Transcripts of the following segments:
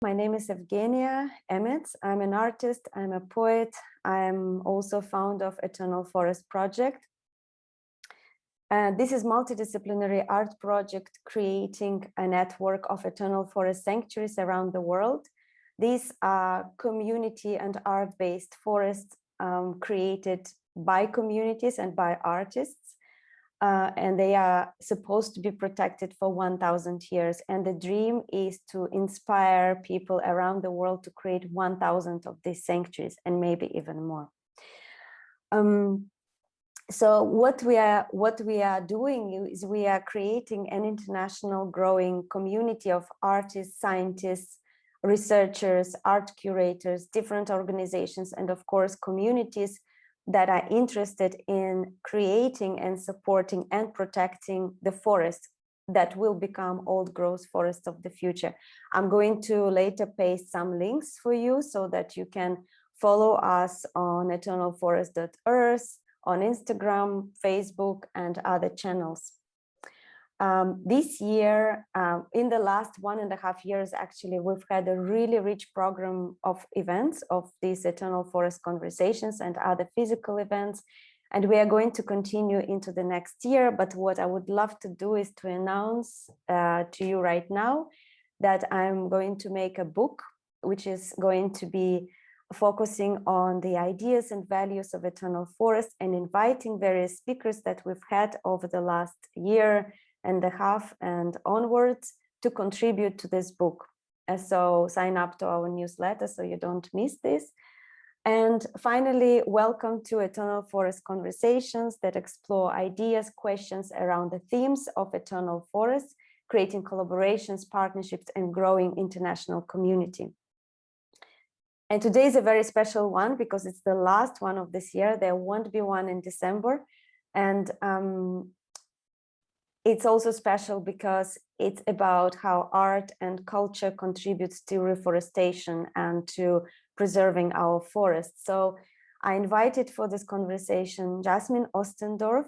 My name is Evgenia Emets. I'm an artist, I'm a poet. I'm also founder of Eternal Forest Project. This is multidisciplinary art project creating a network of eternal forest sanctuaries around the world. These are community and art-based forests created by communities and by artists. And they are supposed to be protected for 1,000 years. And the dream is to inspire people around the world to create 1,000 of these sanctuaries and maybe even more. So what we are doing is we are creating an international growing community of artists, scientists, researchers, art curators, different organizations, and of course communities that are interested in creating and supporting and protecting the forest that will become old growth forests of the future. I'm going to later paste some links for you so that you can follow us on eternalforest.earth, on Instagram, Facebook, and other channels. This year, in the last 1.5 years, actually, we've had a really rich program of events of these Eternal Forest Conversations and other physical events. And we are going to continue into the next year. But what I would love to do is to announce to you right now that I'm going to make a book, which is going to be focusing on the ideas and values of eternal forest and inviting various speakers that we've had over the last 1.5 years and onwards to contribute to this book. So sign up to our newsletter so you don't miss this. And finally, welcome to Eternal Forest Conversations that explore ideas, questions around the themes of eternal forests, creating collaborations, partnerships, and growing international community. And today is a very special one because it's the last one of this year. There won't be one in December. And it's also special because it's about how art and culture contributes to reforestation and to preserving our forests. So I invited for this conversation Yasmine Ostendorf,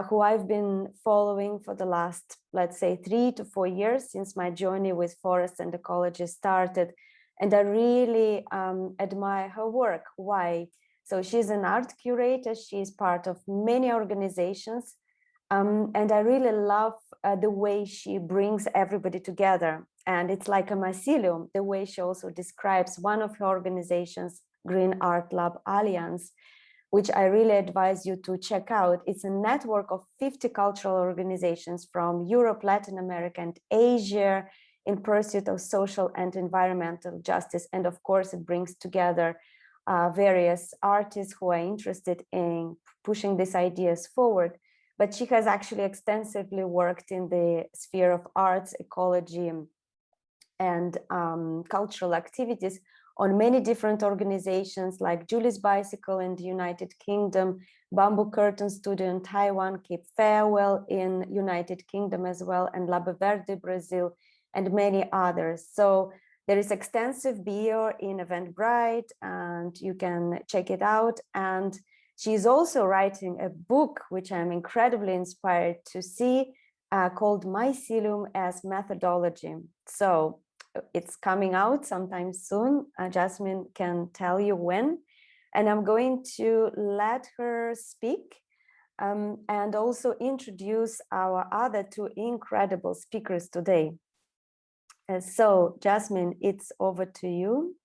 who I've been following for the last, let's say, 3 to 4 years since my journey with forests and ecology started. And I really admire her work. Why? So she's an art curator. She's part of many organizations. And I really love the way she brings everybody together. And it's like a mycelium, the way she also describes one of her organizations, Green Art Lab Alliance, which I really advise you to check out. It's a network of 50 cultural organizations from Europe, Latin America, and Asia, in pursuit of social and environmental justice. And of course, it brings together various artists who are interested in pushing these ideas forward. But she has actually extensively worked in the sphere of arts, ecology, and cultural activities on many different organizations like Julie's Bicycle in the United Kingdom, Bamboo Curtain Studio in Taiwan, Cape Farewell in United Kingdom as well, and Labe Verde, Brazil, and many others. So there is extensive bio in Eventbrite, and you can check it out. And she's also writing a book, which I'm incredibly inspired to see, called Mycelium as Methodology. So it's coming out sometime soon. Jasmine can tell you when. And I'm going to let her speak and also introduce our other 2 incredible speakers today. So, Jasmine, it's over to you.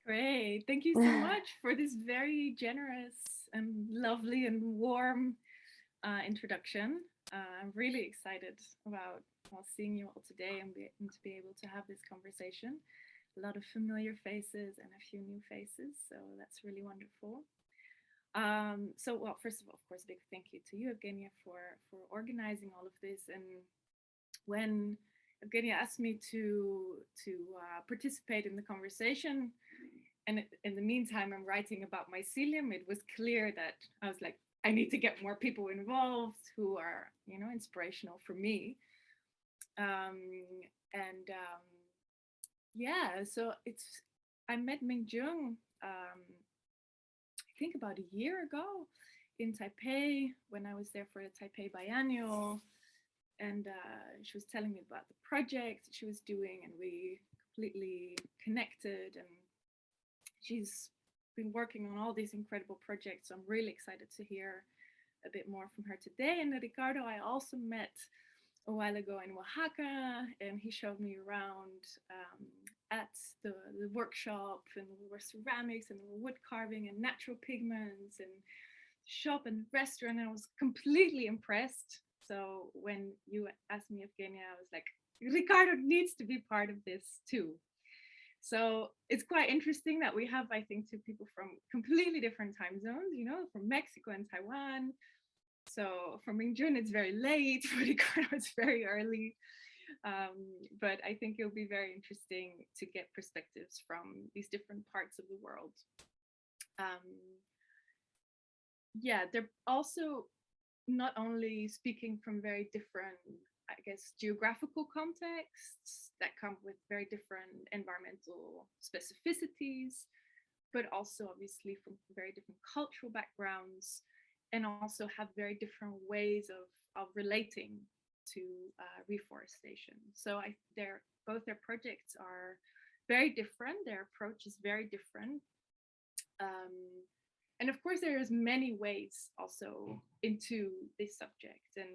Great. Thank you so much for this very generous and lovely and warm introduction. I'm really excited about seeing you all today and to be able to have this conversation. A lot of familiar faces and a few new faces, so that's really wonderful. Well, first of all, of course, a big thank you to you, Evgenia, for organizing all of this. And when Evgenia asked me to participate in the conversation, and in the meantime I'm writing about mycelium, it was clear that I was like, I need to get more people involved who are, inspirational for me. Yeah, so I met Ming-Jiun, I think about a year ago in Taipei when I was there for the Taipei Biennial. and she was telling me about the project she was doing, and we completely connected. And she's been working on all these incredible projects. So I'm really excited to hear a bit more from her today. And Ricardo, I also met a while ago in Oaxaca, and he showed me around at the workshop, and there were ceramics and there were wood carving and natural pigments and shop and restaurant, and I was completely impressed. So when you asked me, Evgenia, I was like, Ricardo needs to be part of this too. So it's quite interesting that we have, I think, two people from completely different time zones, you know, from Mexico and Taiwan. So for Ming-Jiun, it's very late. For Ricardo, it's very early. But I think it'll be very interesting to get perspectives from these different parts of the world. Yeah, they're also not only speaking from very different, I guess, geographical contexts that come with very different environmental specificities, but also obviously from very different cultural backgrounds, and also have very different ways of relating to reforestation. So both their projects are very different. Their approach is very different. And of course, there's many ways also into this subject. And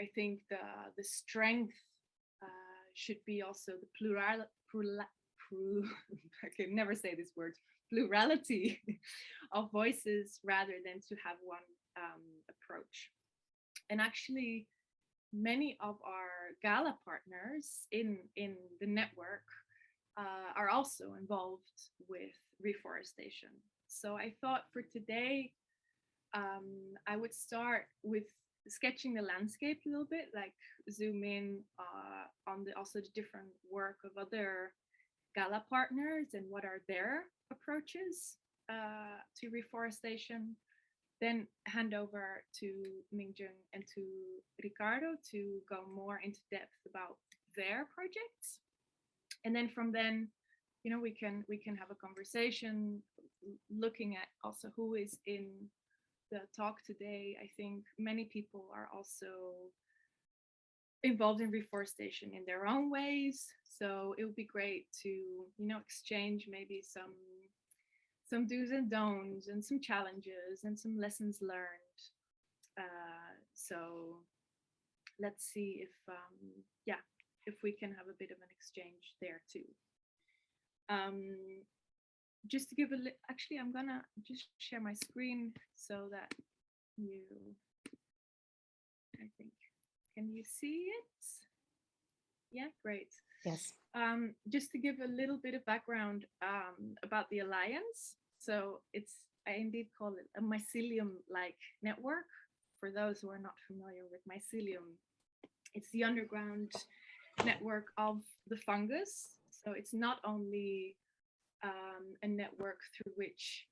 I think the strength should be also the I can never say this word, plurality of voices rather than to have one approach. And actually, many of our gala partners in the network are also involved with reforestation. So I thought for today, I would start with sketching the landscape a little bit, like zoom in on also the different work of other gala partners and what are their approaches to reforestation. Then hand over to Ming-Jiun and to Ricardo to go more into depth about their projects. And then from then, you know, we can have a conversation looking at also who is in the talk today. I think many people are also involved in reforestation in their own ways. So it would be great to, you know, exchange maybe some do's and don'ts and some challenges and some lessons learned. So let's see if we can have a bit of an exchange there too. Just to give actually, I'm gonna just share my screen so that you, I think, can you see it? Yeah, great. Yes. Just to give a little bit of background about the Alliance. So I indeed call it a mycelium-like network. For those who are not familiar with mycelium, it's the underground network of the fungus. So it's not only a network through which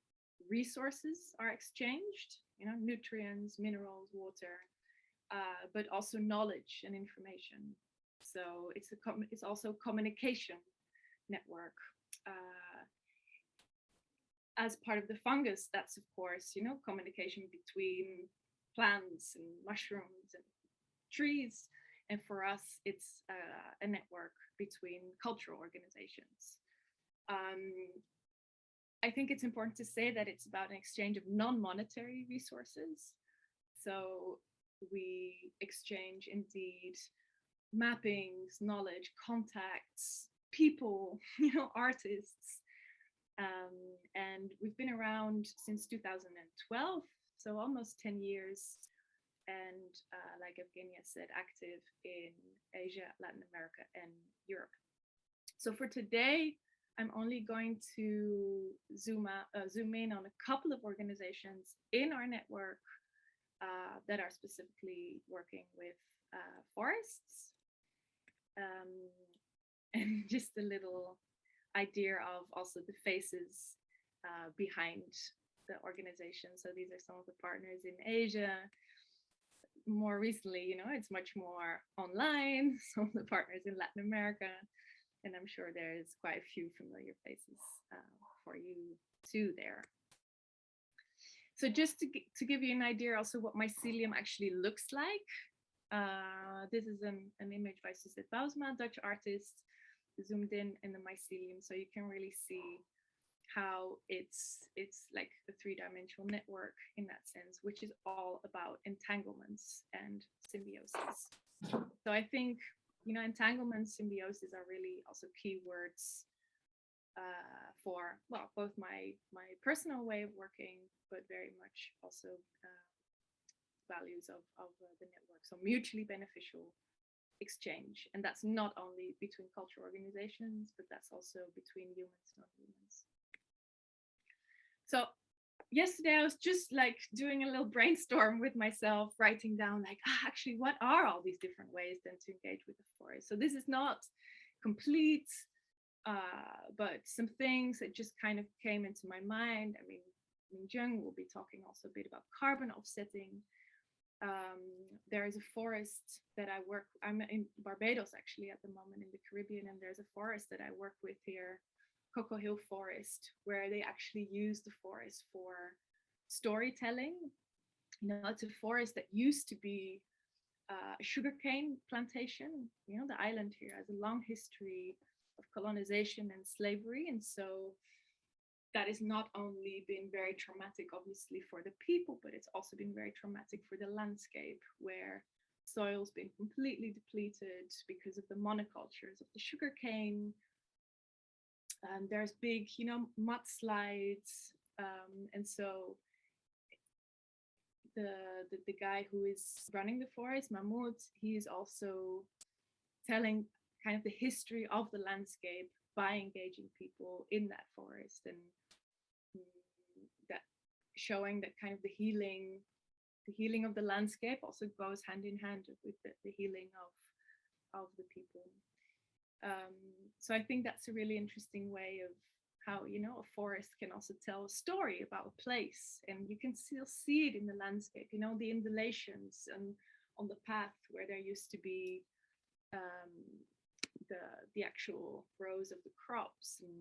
resources are exchanged, you know, nutrients, minerals, water, but also knowledge and information. So it's also a communication network. As part of the fungus, that's of course, you know, communication between plants and mushrooms and trees. And for us, it's a network between cultural organizations. I think it's important to say that it's about an exchange of non-monetary resources. So we exchange indeed mappings, knowledge, contacts, people, you know, artists. And we've been around since 2012, so almost 10 years. And like Evgenia said, active in Asia, Latin America, and Europe. So for today, I'm only going to zoom in on a couple of organizations in our network that are specifically working with forests. And just a little idea of also the faces behind the organization. So these are some of the partners in Asia. More recently, you know, it's much more online. Some of the partners in Latin America. And I'm sure there's quite a few familiar faces for you too there. So just to give you an idea also what mycelium actually looks like. This is an image by Suzette Bousma, Dutch artist, zoomed in the mycelium, so you can really see how it's like a three-dimensional network in that sense, which is all about entanglements and symbiosis. So I think, you know, entanglement, symbiosis are really also keywords for, well, both my personal way of working, but very much also values of the network. So mutually beneficial exchange, and that's not only between cultural organizations, but that's also between humans and non-humans. So yesterday I was just like doing a little brainstorm with myself, writing down like, actually, what are all these different ways then to engage with the forest? So this is not complete, but some things that just kind of came into my mind. I mean, Ming-Jiun will be talking also a bit about carbon offsetting. There is a forest that I work, I'm in Barbados actually at the moment in the Caribbean, and there's a forest that I work with here, Cocoa Hill Forest, where they actually use the forest for storytelling. You know, it's a forest that used to be a sugarcane plantation. You know, the island here has a long history of colonization and slavery, and so that has not only been very traumatic, obviously, for the people, but it's also been very traumatic for the landscape, where soil's been completely depleted because of the monocultures of the sugarcane. And there's big, you know, mudslides, and so the guy who is running the forest, Mahmoud, he is also telling kind of the history of the landscape by engaging people in that forest, and that showing that kind of the healing of the landscape also goes hand in hand with the healing of the people. So I think that's a really interesting way of how, you know, a forest can also tell a story about a place, and you can still see it in the landscape, you know, the undulations and on the path where there used to be the actual rows of the crops. And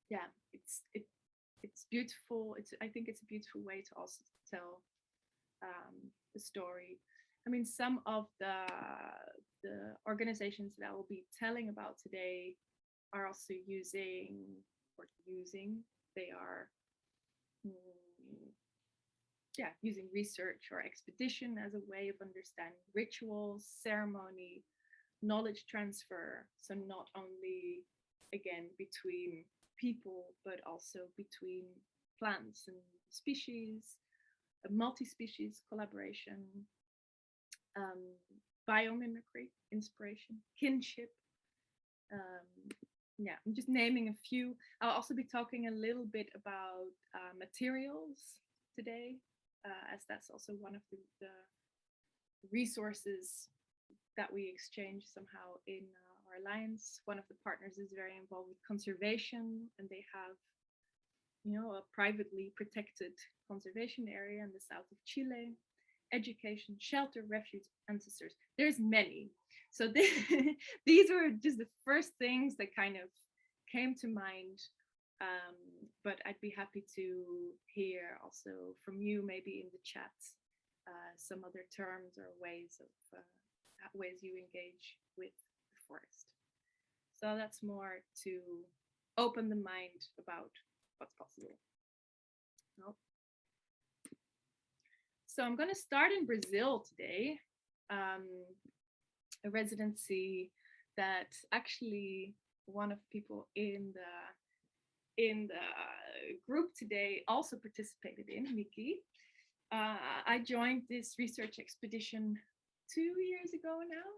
yeah, it's beautiful. I think it's a beautiful way to also tell the story. I mean, some of the organizations that I will be telling about today are also using, they are using research or expedition as a way of understanding rituals, ceremony, knowledge transfer. So not only, again, between people, but also between plants and species, a multi-species collaboration, biomimicry, inspiration, kinship. Yeah, I'm just naming a few. I'll also be talking a little bit about materials today, as that's also one of the resources that we exchange somehow in our alliance. One of the partners is very involved with conservation, and they have, you know, a privately protected conservation area in the south of Chile. Education, shelter, refuge, ancestors. There's many. So these were just the first things that kind of came to mind. But I'd be happy to hear also from you, maybe in the chat, some other terms or ways you engage with the forest. So that's more to open the mind about what's possible. Nope. So I'm going to start in Brazil today, a residency that actually one of the people in the group today also participated in, Miki. I joined this research expedition 2 years ago now,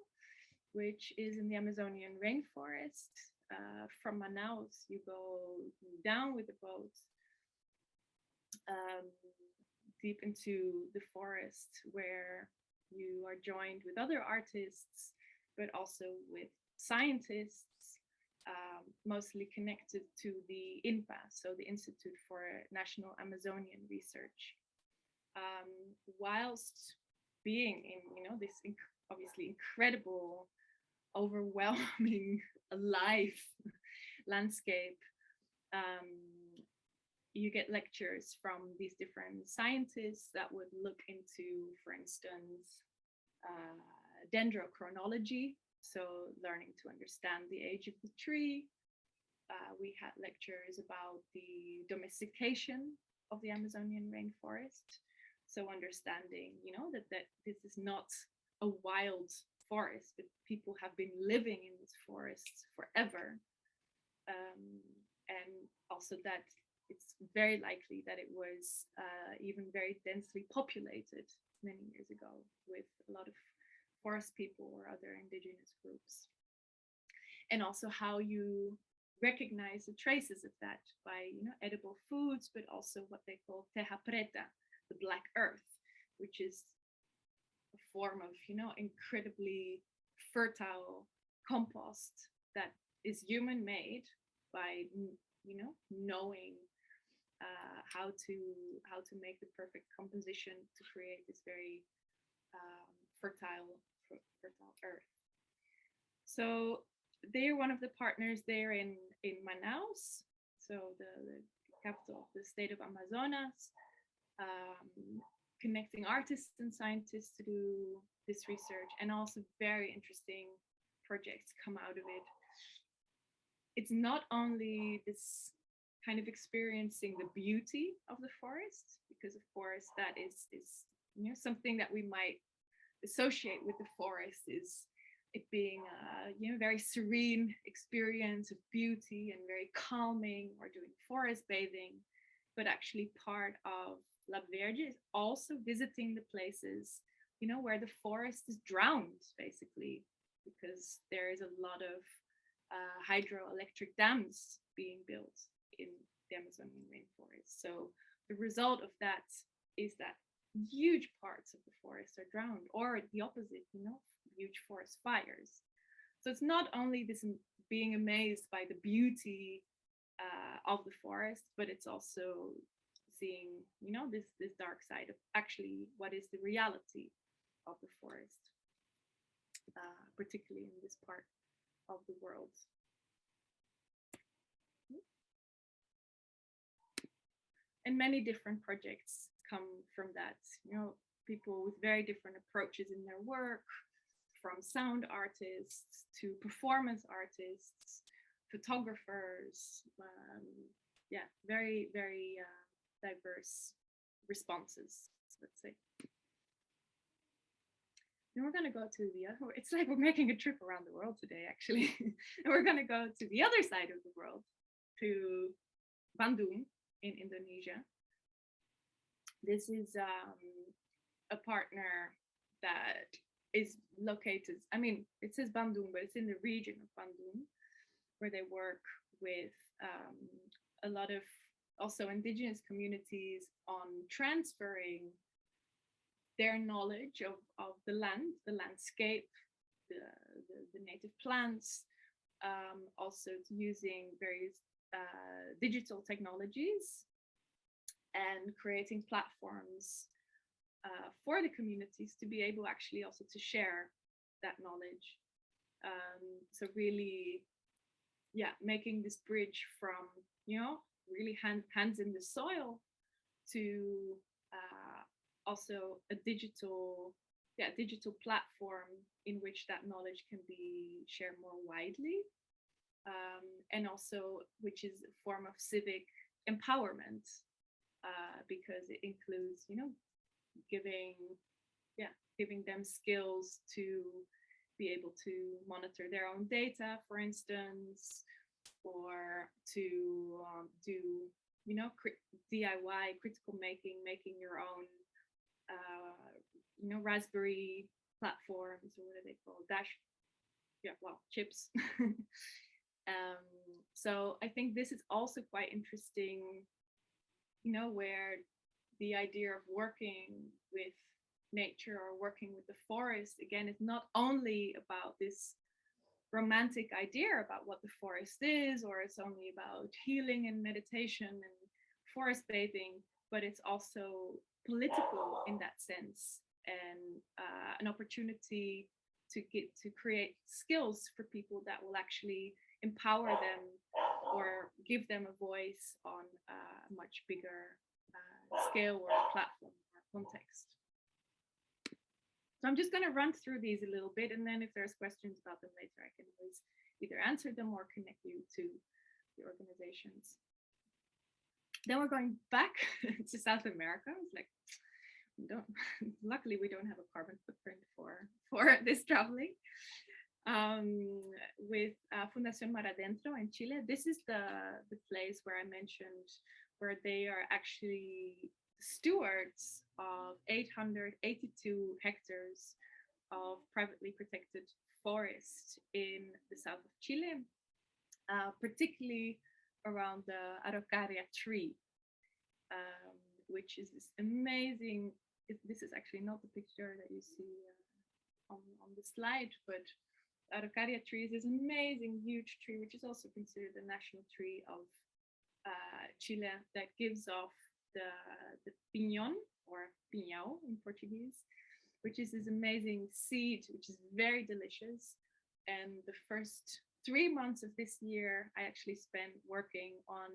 which is in the Amazonian rainforest. From Manaus, you go down with the boat deep into the forest, where you are joined with other artists, but also with scientists, mostly connected to the INPA, so the Institute for National Amazonian Research. Whilst being in, you know, this obviously incredible, overwhelming, alive landscape, you get lectures from these different scientists that would look into, for instance, dendrochronology, so learning to understand the age of the tree. We had lectures about the domestication of the Amazonian rainforest. So understanding, that this is not a wild forest, but people have been living in these forests forever. And also that it's very likely that it was even very densely populated many years ago with a lot of forest people or other indigenous groups. And also how you recognize the traces of that by edible foods, but also what they call terra preta, the black earth, which is a form of incredibly fertile compost that is human made by knowing how to make the perfect composition to create this very fertile earth. So they're one of the partners there in Manaus, so the capital of the state of Amazonas, connecting artists and scientists to do this research, and also very interesting projects come out of it. It's not only this kind of experiencing the beauty of the forest, because of course that is something that we might associate with the forest, is it being a very serene experience of beauty and very calming, or doing forest bathing. But actually part of La Verde is also visiting the places where the forest is drowned, basically, because there is a lot of hydroelectric dams being built in the Amazonian rainforest. So the result of that is that huge parts of the forest are drowned, or the opposite, huge forest fires. So it's not only this being amazed by the beauty of the forest, but it's also seeing, this dark side of actually what is the reality of the forest, particularly in this part of the world. And many different projects come from that, people with very different approaches in their work, from sound artists to performance artists, photographers, very, very diverse responses, let's say. And we're going to go to the other, it's like we're making a trip around the world today, actually. And we're going to go to the other side of the world, to Bandung in Indonesia. This is a partner that is located, it says Bandung, but it's in the region of Bandung, where they work with a lot of also indigenous communities on transferring their knowledge of the land, the landscape, the native plants, also using various digital technologies, and creating platforms for the communities to be able actually also to share that knowledge. So really, making this bridge from, really hands in the soil to also a digital platform in which that knowledge can be shared more widely, and also which is a form of civic empowerment, because it includes, giving them skills to be able to monitor their own data, for instance, or to do, DIY critical making your own, Raspberry platforms, or what are they called? Chips. So I think this is also quite interesting, where the idea of working with nature or working with the forest, again, is not only about this romantic idea about what the forest is, or it's only about healing and meditation and forest bathing, but it's also political in that sense, and an opportunity to create skills for people that will actually empower them or give them a voice on a much bigger scale or platform or context. So I'm just going to run through these a little bit, and then if there's questions about them later, I can always either answer them or connect you to the organizations. Then we're going back to South America. It's like, luckily we don't have a carbon footprint for this traveling. With Fundación Mar Adentro in Chile. This is the place where I mentioned, where they are actually stewards of 882 hectares of privately protected forest in the south of Chile, particularly around the Araucaria tree, which is this amazing, this is actually not the picture that you see on the slide, but Araucaria tree is this amazing huge tree, which is also considered the national tree of Chile, that gives off the piñón, or pinhão in Portuguese, which is this amazing seed, which is very delicious. And the first 3 months of this year, I actually spent working on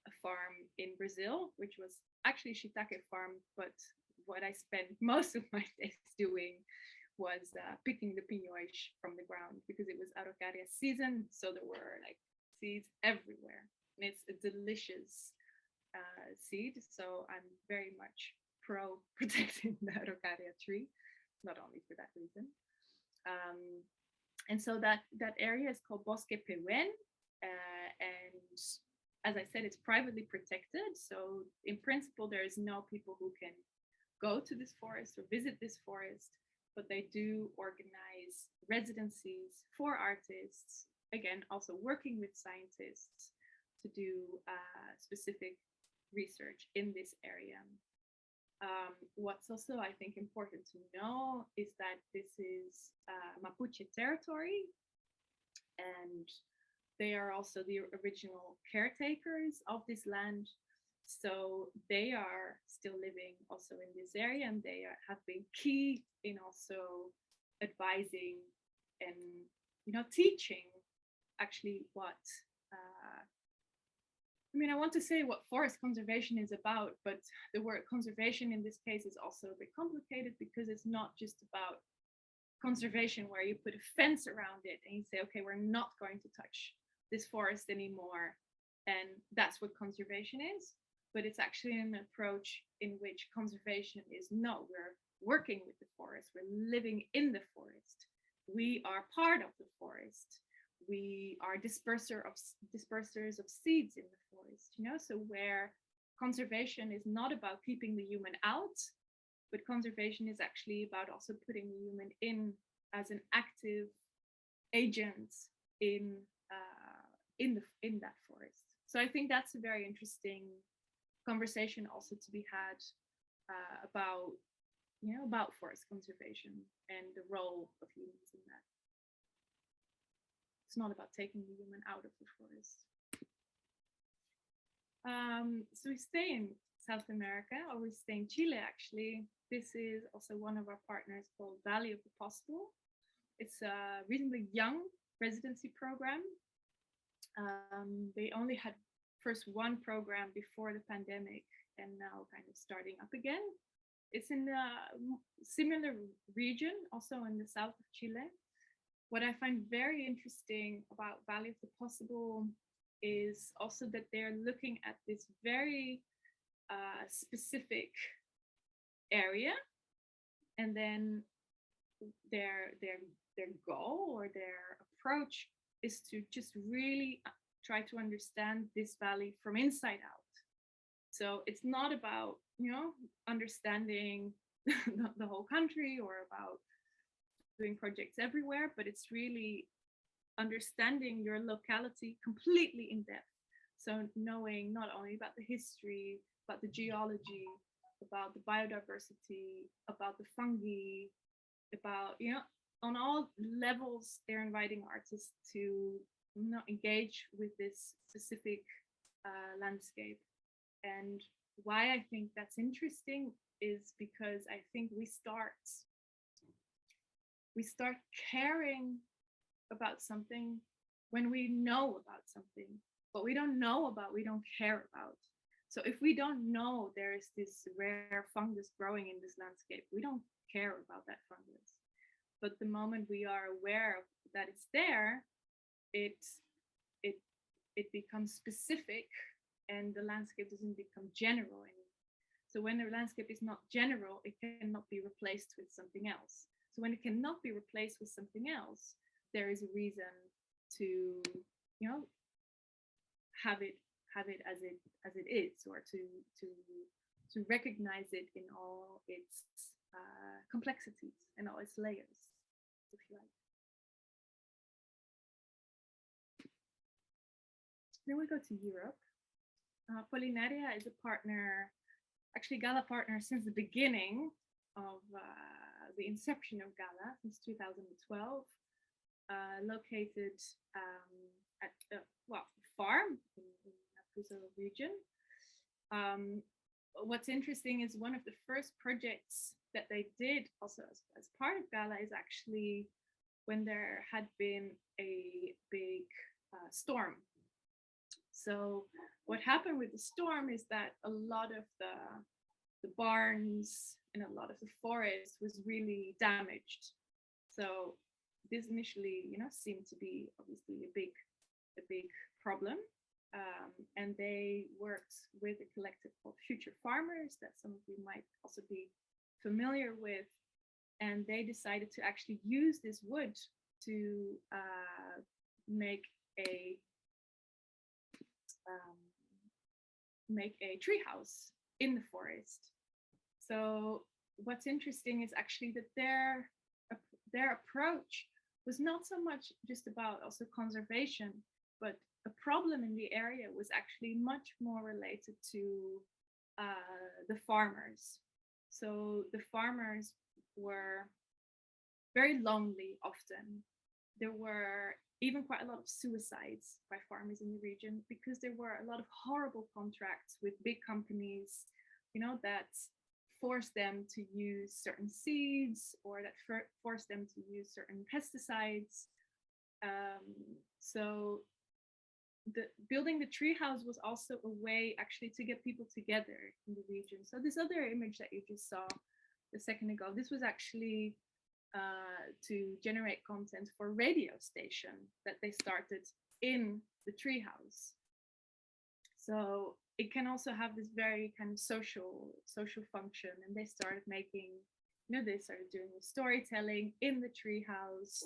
a farm in Brazil, which was actually shiitake farm, but what I spent most of my days doing was picking the pinhões from the ground, because it was Araucaria season, so there were like seeds everywhere. And it's a delicious seed, so I'm very much pro protecting the Araucaria tree, not only for that reason. And so that area is called Bosque Pehuen, and as I said, it's privately protected. So in principle, there is no people who can go to this forest or visit this forest, but they do organize residencies for artists, again, also working with scientists to do specific research in this area. What's also, I think, important to know is that this is Mapuche territory, and they are also the original caretakers of this land. So they are still living also in this area, and they have been key in also advising and, you know, teaching actually what I want to say what forest conservation is about, but the word conservation in this case is also a bit complicated, because it's not just about conservation where you put a fence around it and you say, okay, we're not going to touch this forest anymore, and that's what conservation is. But it's actually an approach in which conservation is, no, we're working with the forest, we're living in the forest, we are part of the forest, we are dispersers of seeds in the forest, you know. So where conservation is not about keeping the human out, but conservation is actually about also putting the human in as an active agent in that forest. So I think that's a very interesting conversation also to be had about forest conservation and the role of humans in that. It's not about taking the human out of the forest. So we stay in South America, or we stay in Chile actually. This is also one of our partners called Valley of the Possible. It's a reasonably young residency program. They only had first one program before the pandemic, and now kind of starting up again. It's in a similar region, also in the south of Chile. What I find very interesting about Valley of the Possible is also that they're looking at this very specific area, and then their goal or their approach is to just really try to understand this valley from inside out. So it's not about, you know, understanding the whole country or about doing projects everywhere, but it's really understanding your locality completely in depth. So knowing not only about the history, about the geology, about the biodiversity, about the fungi, about, you know, on all levels, they're inviting artists to, you know, engage with this specific landscape. And why I think that's interesting is because I think we start caring about something when we know about something. What we don't know about, we don't care about. So if we don't know there is this rare fungus growing in this landscape, we don't care about that fungus. But the moment we are aware that it's there, it it it becomes specific, and the landscape doesn't become general anymore. So when the landscape is not general, it cannot be replaced with something else. So when it cannot be replaced with something else, there is a reason to, you know, have it as it is, or to recognize it in all its complexities and all its layers, if you like. Then we go to Europe. Polyneia is a partner, actually Gala partner since the beginning of the inception of Gala, since 2012, located at a farm in Apuzo region. What's interesting is one of the first projects that they did also as part of Gala is actually when there had been a big storm. So what happened with the storm is that a lot of the barns and a lot of the forest was really damaged. So this initially, seemed to be obviously a big problem. And they worked with a collective called Future Farmers that some of you might also be familiar with. And they decided to actually use this wood to make a treehouse in the forest. So what's interesting is actually that their approach was not so much just about also conservation, but a problem in the area was actually much more related to the farmers. So the farmers were very lonely often. There were even quite a lot of suicides by farmers in the region because there were a lot of horrible contracts with big companies, that forced them to use certain seeds or that forced them to use certain pesticides. So building the treehouse was also a way actually to get people together in the region. So this other image that you just saw a second ago, this was actually to generate content for a radio station that they started in the treehouse. So it can also have this very kind of social function, and they started making, they started doing the storytelling in the treehouse,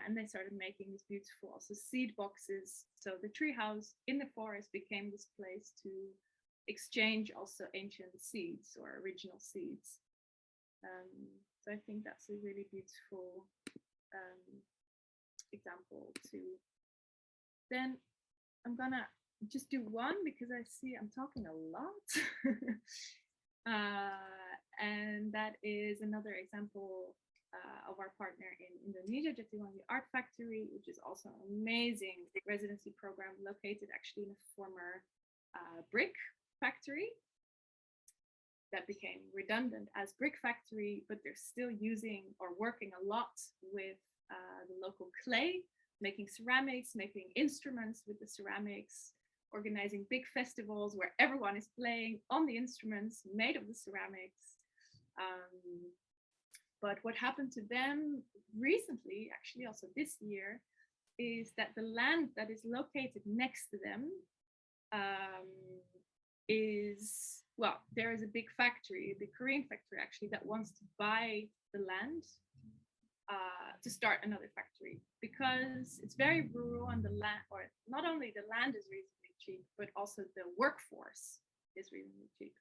and they started making these beautiful also seed boxes. So the treehouse in the forest became this place to exchange also ancient seeds or original seeds. So I think that's a really beautiful example too. Then I'm gonna just do one because I see I'm talking a lot. And that is another example of our partner in Indonesia, Jatiwangi Art Factory, which is also an amazing residency program located actually in a former brick factory that became redundant as brick factory, but they're still using or working a lot with the local clay, making ceramics, making instruments with the ceramics, organizing big festivals where everyone is playing on the instruments made of the ceramics. But what happened to them recently, actually also this year, is that the land that is located next to them there is a big factory, a big Korean factory actually, that wants to buy the land to start another factory because it's very rural and the land, or not only the land is reasonably cheap, but also the workforce is reasonably cheap.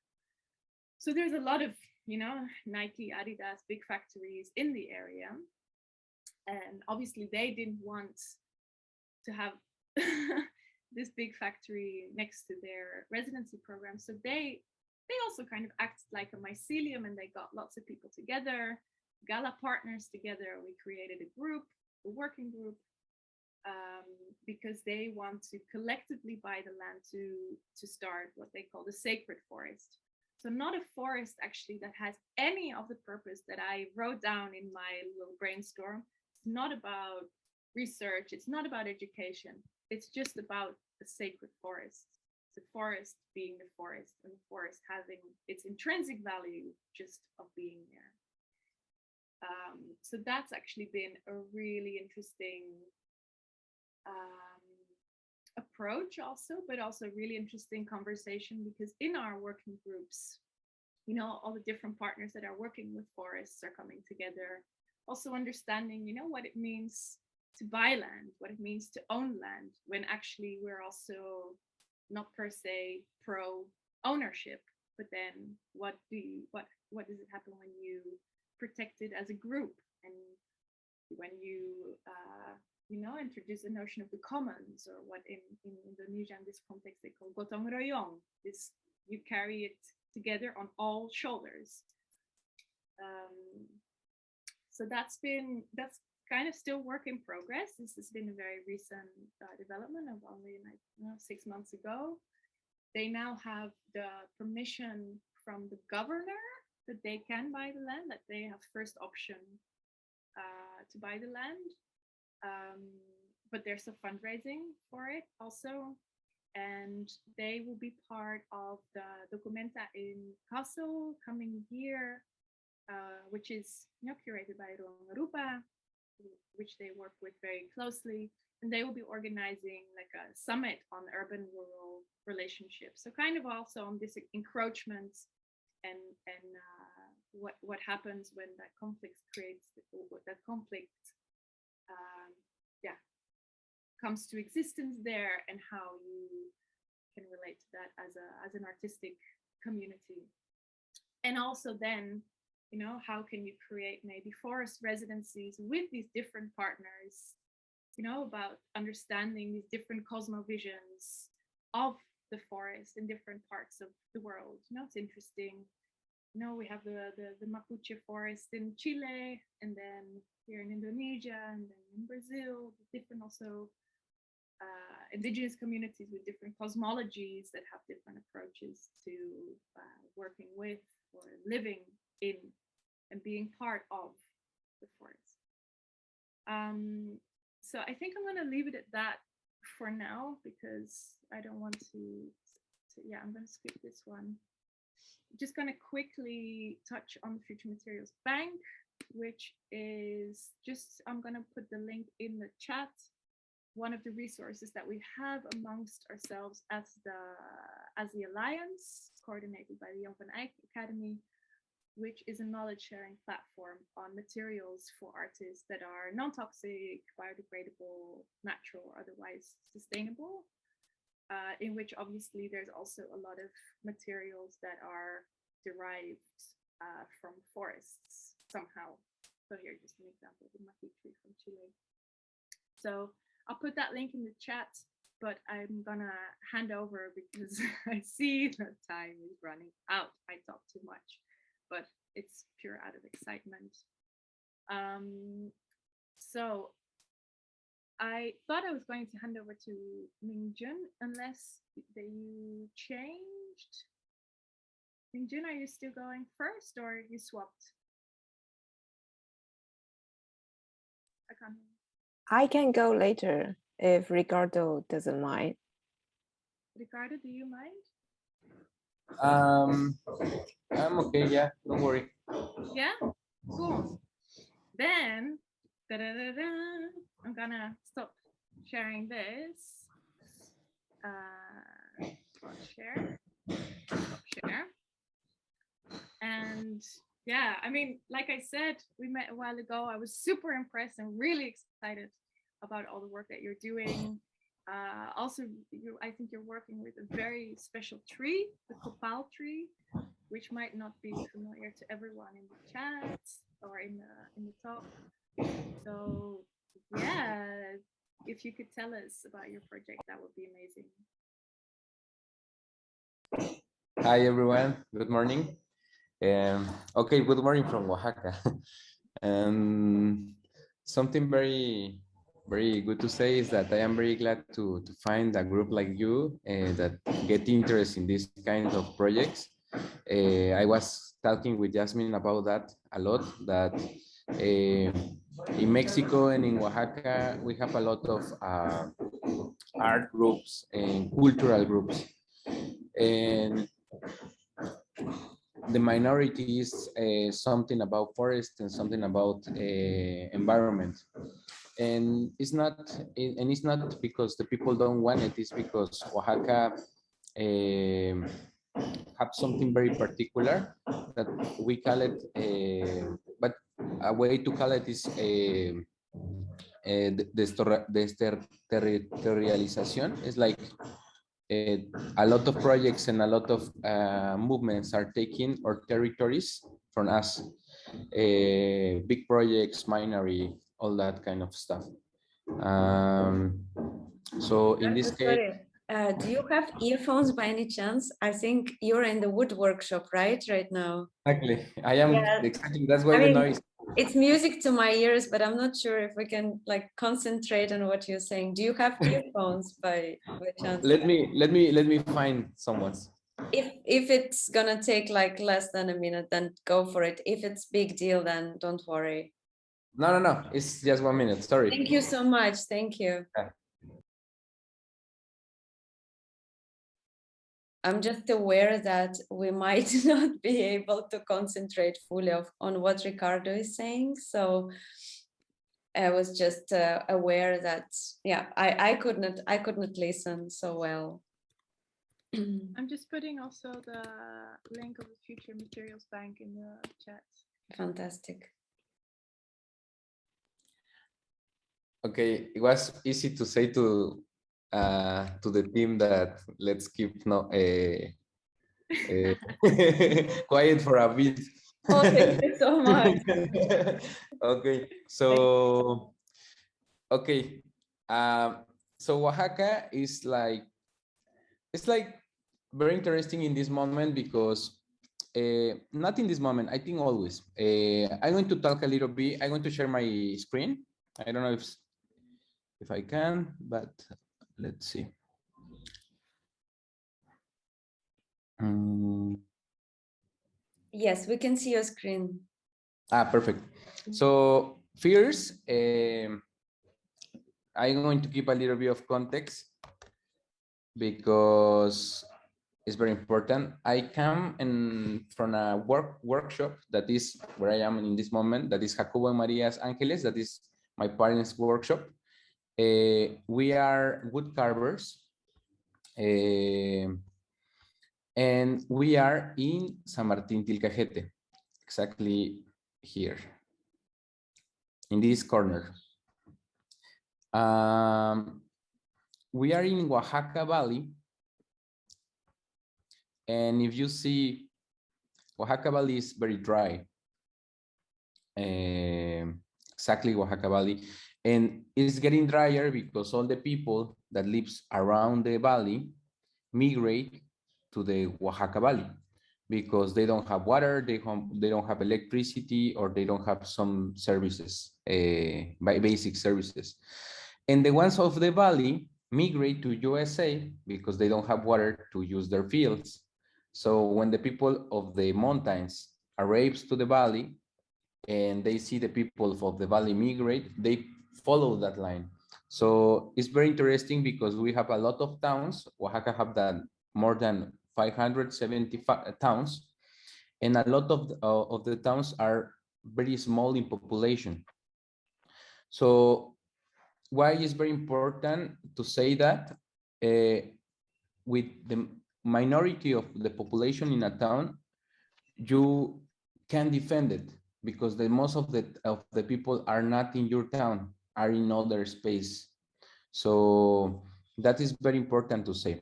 So there's a lot of, Nike, Adidas, big factories in the area. And obviously they didn't want to have this big factory next to their residency program. So they also kind of acted like a mycelium, and they got lots of people together, Gala partners together. We created a group, a working group, because they want to collectively buy the land to start what they call the sacred forest. So not a forest actually that has any of the purpose that I wrote down in my little brainstorm. It's not about research. It's not about education. It's just about the sacred forest. the forest being the forest and the forest having its intrinsic value just of being there. So that's actually been a really interesting approach also, but also really interesting conversation, because in our working groups, you know, all the different partners that are working with forests are coming together, also understanding, you know, what it means to buy land, what it means to own land, when actually we're also not per se pro ownership, but then what does it happen when you protect it as a group, and when you you know, introduce the notion of the commons, or what in Indonesia in this context they call gotong royong. This, you carry it together on all shoulders. So that's kind of still work in progress. This has been a very recent development of only like 6 months ago. They now have the permission from the governor that they can buy the land, that they have first option to buy the land. But there's a fundraising for it also, and they will be part of the Documenta in Kassel coming year, which is, you know, curated by Ruang Rupa, which they work with very closely, and they will be organizing like a summit on urban-rural relationships. So kind of also on this encroachment and what happens when that conflict comes to existence there, and how you can relate to that as an artistic community. And also then, you know, how can you create maybe forest residencies with these different partners, you know, about understanding these different cosmovisions of the forest in different parts of the world. You know, it's interesting. You know, we have the Mapuche forest in Chile, and then here in Indonesia, and then in Brazil, different also indigenous communities with different cosmologies that have different approaches to working with or living in and being part of the forest. So I think I'm going to leave it at that for now, because I don't want to yeah, I'm going to skip this one. Just going to quickly touch on the Future Materials Bank, which is just, I'm going to put the link in the chat. One of the resources that we have amongst ourselves as the Alliance, coordinated by the Jan van Eyck Academy, which is a knowledge sharing platform on materials for artists that are non-toxic, biodegradable, natural, or otherwise sustainable, in which obviously there's also a lot of materials that are derived from forests somehow. So here's just an example of the maquis tree from Chile. So I'll put that link in the chat, but I'm gonna hand over because I see that time is running out. I talk too much, but it's pure out of excitement. So I thought I was going to hand over to Ming-Jiun, unless you changed. Ming-Jiun, are you still going first, or you swapped? I can't hear. I can go later if Ricardo doesn't mind. Ricardo, do you mind? I'm okay, yeah, don't worry. Yeah, cool. Then, I'm gonna stop sharing this. Share. And yeah, I mean, like I said, we met a while ago. I was super impressed and really excited about all the work that you're doing. Also, I think you're working with a very special tree, the Cabal Tree, which might not be familiar to everyone in the chat or in the talk. So yeah, if you could tell us about your project, that would be amazing. Hi everyone, good morning. Okay, good morning from Oaxaca. Something very good to say is that I am very glad to find a group like you that get interest in this kind of projects. I was talking with Jasmine about that a lot, that in Mexico and in Oaxaca, we have a lot of art groups and cultural groups. And the minority is something about forest and something about environment. And it's not because the people don't want it, it's because Oaxaca have something very particular that we call it, but a way to call it is desterritorialization. It's like a lot of projects and a lot of movements are taking our territories from us. Big projects, minery, all that kind of stuff. So in this case, do you have earphones by any chance? I think you're in the wood workshop, right now? exactly, I am. Yeah. Exactly, that's why I the mean, noise. It's music to my ears, but I'm not sure if we can like concentrate on what you're saying. Do you have earphones by chance? Let me find someone's. If it's gonna take like less than a minute, then go for it. If it's big deal, then don't worry. No, it's just 1 minute. Sorry. Thank you so much. Thank you. Yeah. I'm just aware that we might not be able to concentrate fully on what Ricardo is saying. So I was just aware that, yeah, I could not listen so well. I'm just putting also the link of the Future Materials Bank in the chat. Fantastic. Okay, it was easy to say to the team that let's keep quiet for a bit. Oh, thank you so much. Okay, so okay, so Oaxaca is like, it's like very interesting in this moment because not in this moment, I think always. I'm going to talk a little bit. I'm going to share my screen. I don't know if I can, but let's see. Yes, we can see your screen. Perfect. So first, I'm going to give a little bit of context because it's very important. I come from a workshop that is where I am in this moment. That is Jacobo and Maria's Ángeles. That is my parents' workshop. We are wood carvers. And we are in San Martín Tilcajete, exactly here, in this corner. We are in Oaxaca Valley. And if you see, Oaxaca Valley is very dry. Exactly Oaxaca Valley. And it's getting drier because all the people that lives around the valley migrate to the Oaxaca Valley because they don't have water, they don't have electricity, or they don't have some services, basic services. And the ones of the valley migrate to USA because they don't have water to use their fields. So when the people of the mountains arrives to the valley and they see the people of the valley migrate, they follow that line. So it's very interesting because we have a lot of towns. Oaxaca have that more than 575 towns, and a lot of the towns are very small in population. So why is very important to say that with the minority of the population in a town, you can defend it because the most of the people are not in your town, are in other space. So that is very important to say.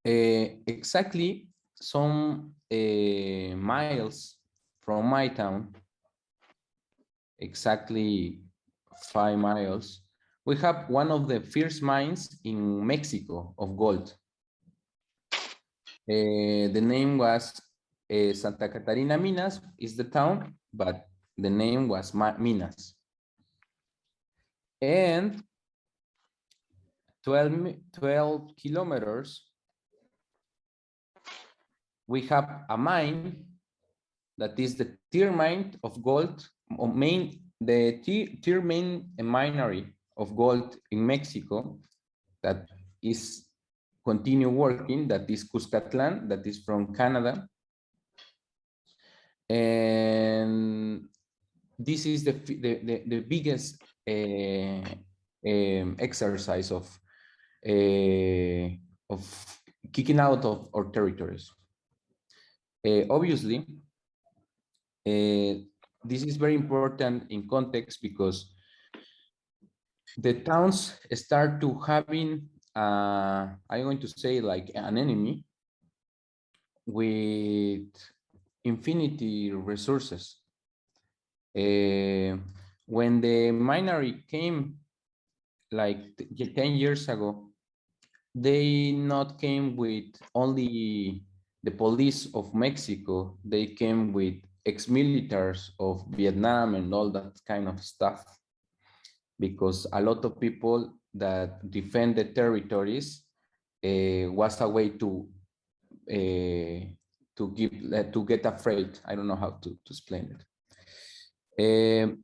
Exactly some miles from my town, exactly 5 miles, we have one of the first mines in Mexico of gold. The name was Santa Catarina Minas is the town, but the name was Minas. And 12 kilometers, we have a mine that is the tier mine of gold, the tier main minery of gold in Mexico that is continue working, that is Cuscatlan, that is from Canada. And this is the biggest exercise of kicking out of our territories. Obviously, this is very important in context because the towns start to having, I'm going to say like an enemy with infinity resources. When the minority came like 10 years ago, they not came with only the police of Mexico, they came with ex-militaries of Vietnam and all that kind of stuff, because a lot of people that defend the territories was a way to get afraid. I don't know how to explain it.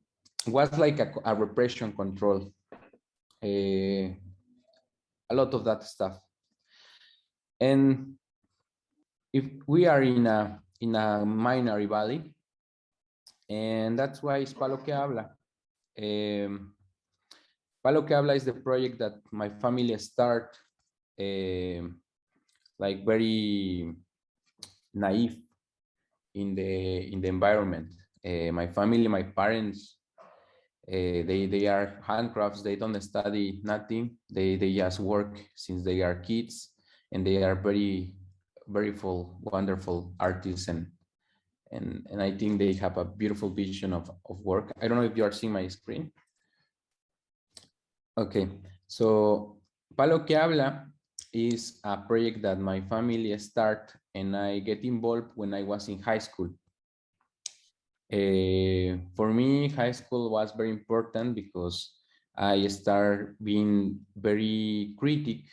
Was like a repression control. A lot of that stuff. And if we are in a minority valley, and that's why it's Palo Chiabla. Palo Chiabla is the project that my family start like very naive in the environment. My family, my parents, they are handcrafts. They don't study nothing. They just work since they are kids, and they are very full, wonderful artists, and I think they have a beautiful vision of work. I don't know if you are seeing my screen. Okay, so Palo Chiabla is a project that my family start, and I get involved when I was in high school. For me, high school was very important because I start being very critic,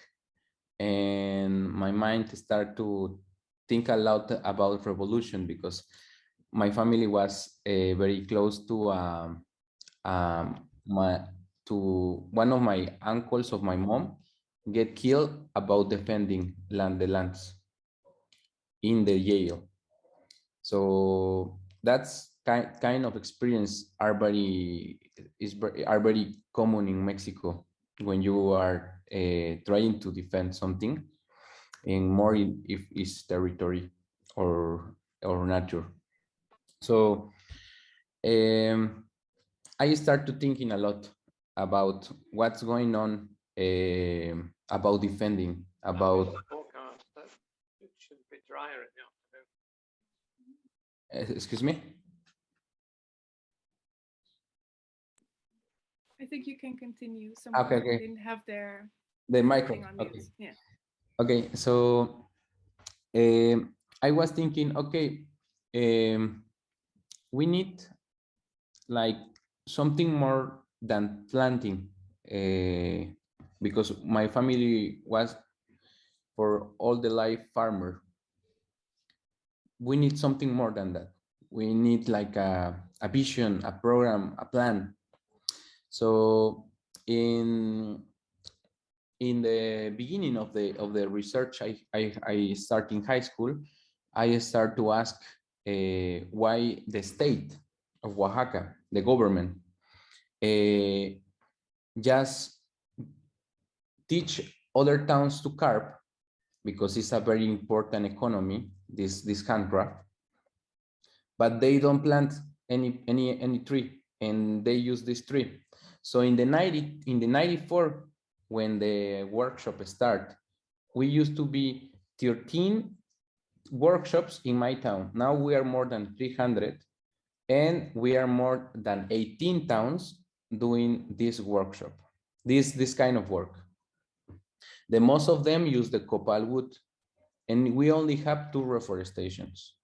and my mind start to think a lot about revolution, because my family was very close to one of my uncles of my mom get killed about defending the lands in the jail. So that's kind of experience are very common in Mexico when you are trying to defend something, and more if it's territory or nature. So I start to thinking a lot about what's going on, about defending, about. It should be drier in the afternoon. Excuse me? I think you can continue. Okay. Didn't have the micro. on Okay. mute. Yeah. Okay, so I was thinking, okay, we need like something more than planting, because my family was for all the life farmer. We need something more than that. We need like a vision, a program, a plan. So in the beginning of the research I start in high school, I start to ask why the state of Oaxaca, the government, just teach other towns to carve, because it's a very important economy, this handcraft, but they don't plant any tree, and they use this tree. So in the 94, when the workshop start, we used to be 13 workshops in my town. Now we are more than 300, and we are more than 18 towns doing this workshop, this kind of work. The most of them use the copal wood, and we only have 2 reforestations.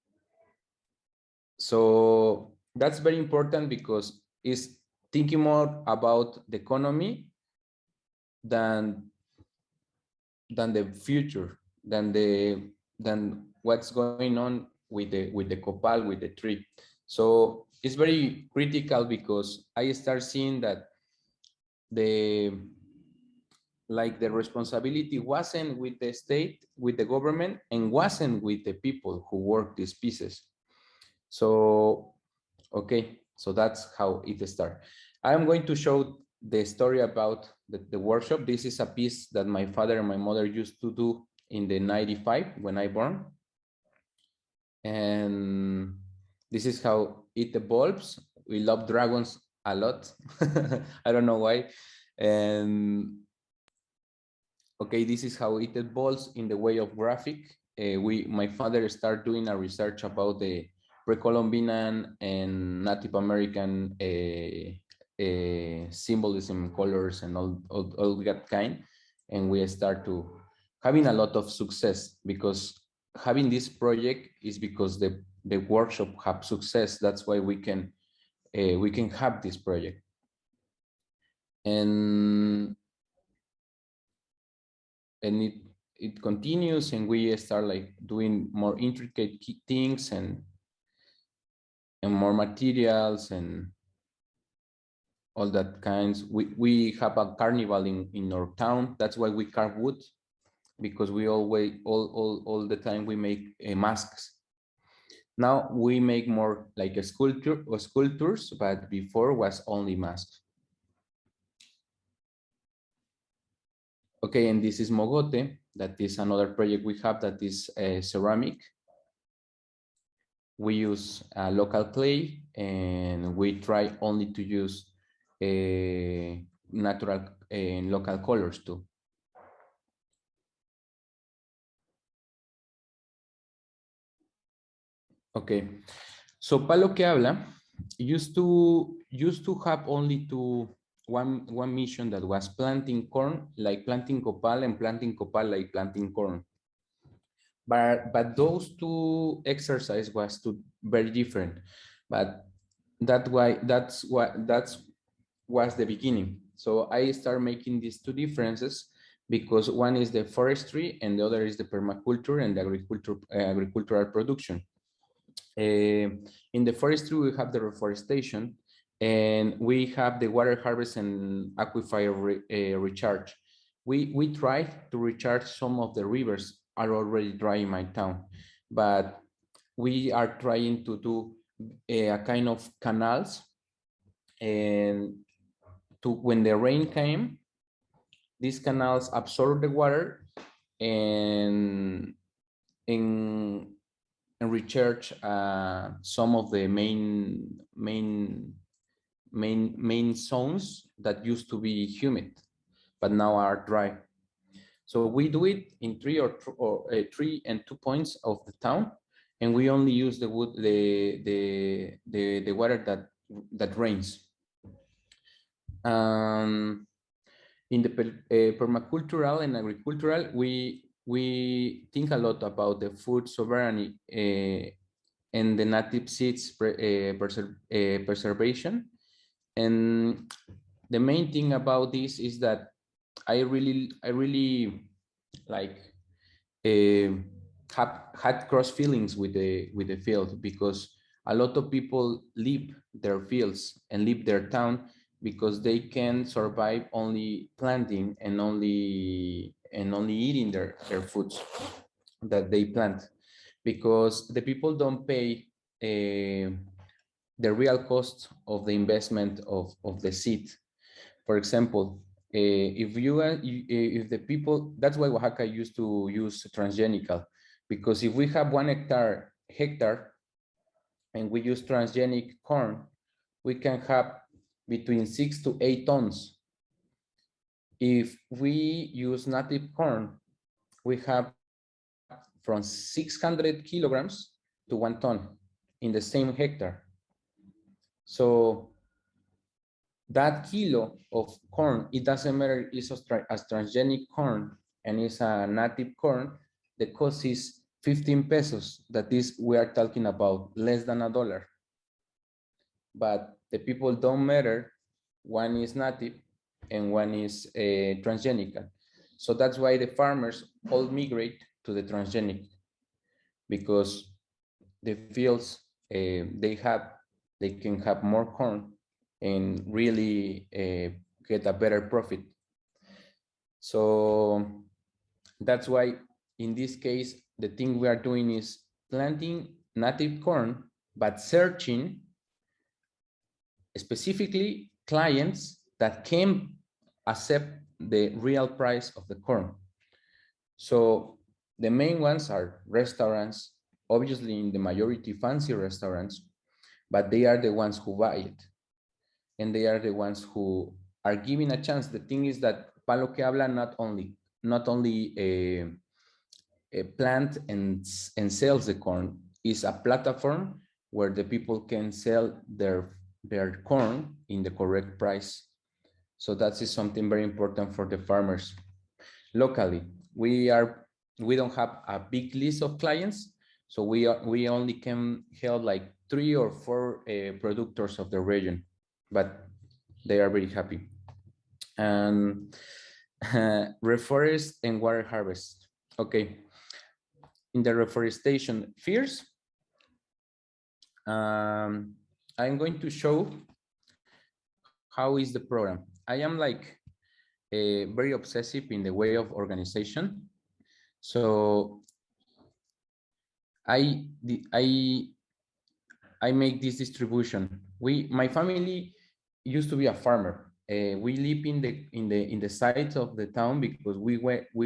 So that's very important, because it's thinking more about the economy than the future, than what's going on with the copal, with the tree. So it's very critical, because I start seeing that the like the responsibility wasn't with the state, with the government, and wasn't with the people who work these pieces. So, okay, so that's how it started. I'm going to show the story about the workshop. This is a piece that my father and my mother used to do in the 95 when I born. And this is how it evolves. We love dragons a lot. I don't know why. And okay, this is how it evolves in the way of graphic. My father started doing a research about the pre-Columbian and Native American symbolism, colors, and all that kind. And we start to having a lot of success, because having this project is because the workshop have success. That's why we can have this project. And it continues, and we start like doing more intricate things and more materials and all that kinds. We have a carnival in our town. That's why we carve wood, because we always all the time we make masks. Now we make more like a sculpture or sculptures, but before was only masks. Okay, and this is mogote. That is another project we have, that is ceramic. We use local clay, and we try only to use natural and local colors too. Okay, so Palo Chiabla used to have only one mission, that was planting corn, like planting copal, and planting copal like planting corn. But those two exercises was very different. But that's was the beginning. So I start making these two differences, because one is the forestry and the other is the permaculture and the agricultural production. In the forestry, we have the reforestation, and we have the water harvest and aquifer recharge. We try to recharge some of the rivers are already dry in my town, but we are trying to do a kind of canals, and when the rain came, these canals absorb the water and recharge some of the main zones that used to be humid, but now are dry. So we do it in 3 and 2 points of the town, and we only use the water that rains. In the permacultural and agricultural, we think a lot about the food sovereignty and the native seeds preservation. And the main thing about this is that I really like had cross feelings with the field, because a lot of people leave their fields and leave their town because they can survive only planting and only eating their foods that they plant, because the people don't pay the real cost of the investment of the seed. For example, if the people, that's why Oaxaca used to use transgenical, because if we have 1 hectare and we use transgenic corn, we can have between 6 to 8 tons. If we use native corn, we have from 600 kilograms to 1 ton in the same hectare. So that kilo of corn, it doesn't matter is as transgenic corn and is a native corn, the cost is 15 pesos. That is, we are talking about less than $1. But the people don't matter. One is native and one is transgenic. So that's why the farmers all migrate to the transgenic, because the fields they can have more corn and really get a better profit. So that's why in this case, the thing we are doing is planting native corn, but searching specifically clients that can accept the real price of the corn. So the main ones are restaurants, obviously in the majority fancy restaurants, but they are the ones who buy it. And they are the ones who are giving a chance. The thing is that Palo Chiabla not only a plant and sells the corn, is a platform where the people can sell their corn in the correct price. So that is something very important for the farmers. Locally, we don't have a big list of clients, so we only can help like 3 or 4 producers of the region, but they are very happy. And reforest and water harvest. Okay, in the reforestation first, I'm going to show how is the program. I am like very obsessive in the way of organization. So I make this distribution. My family used to be a farmer. We live in the side of the town because we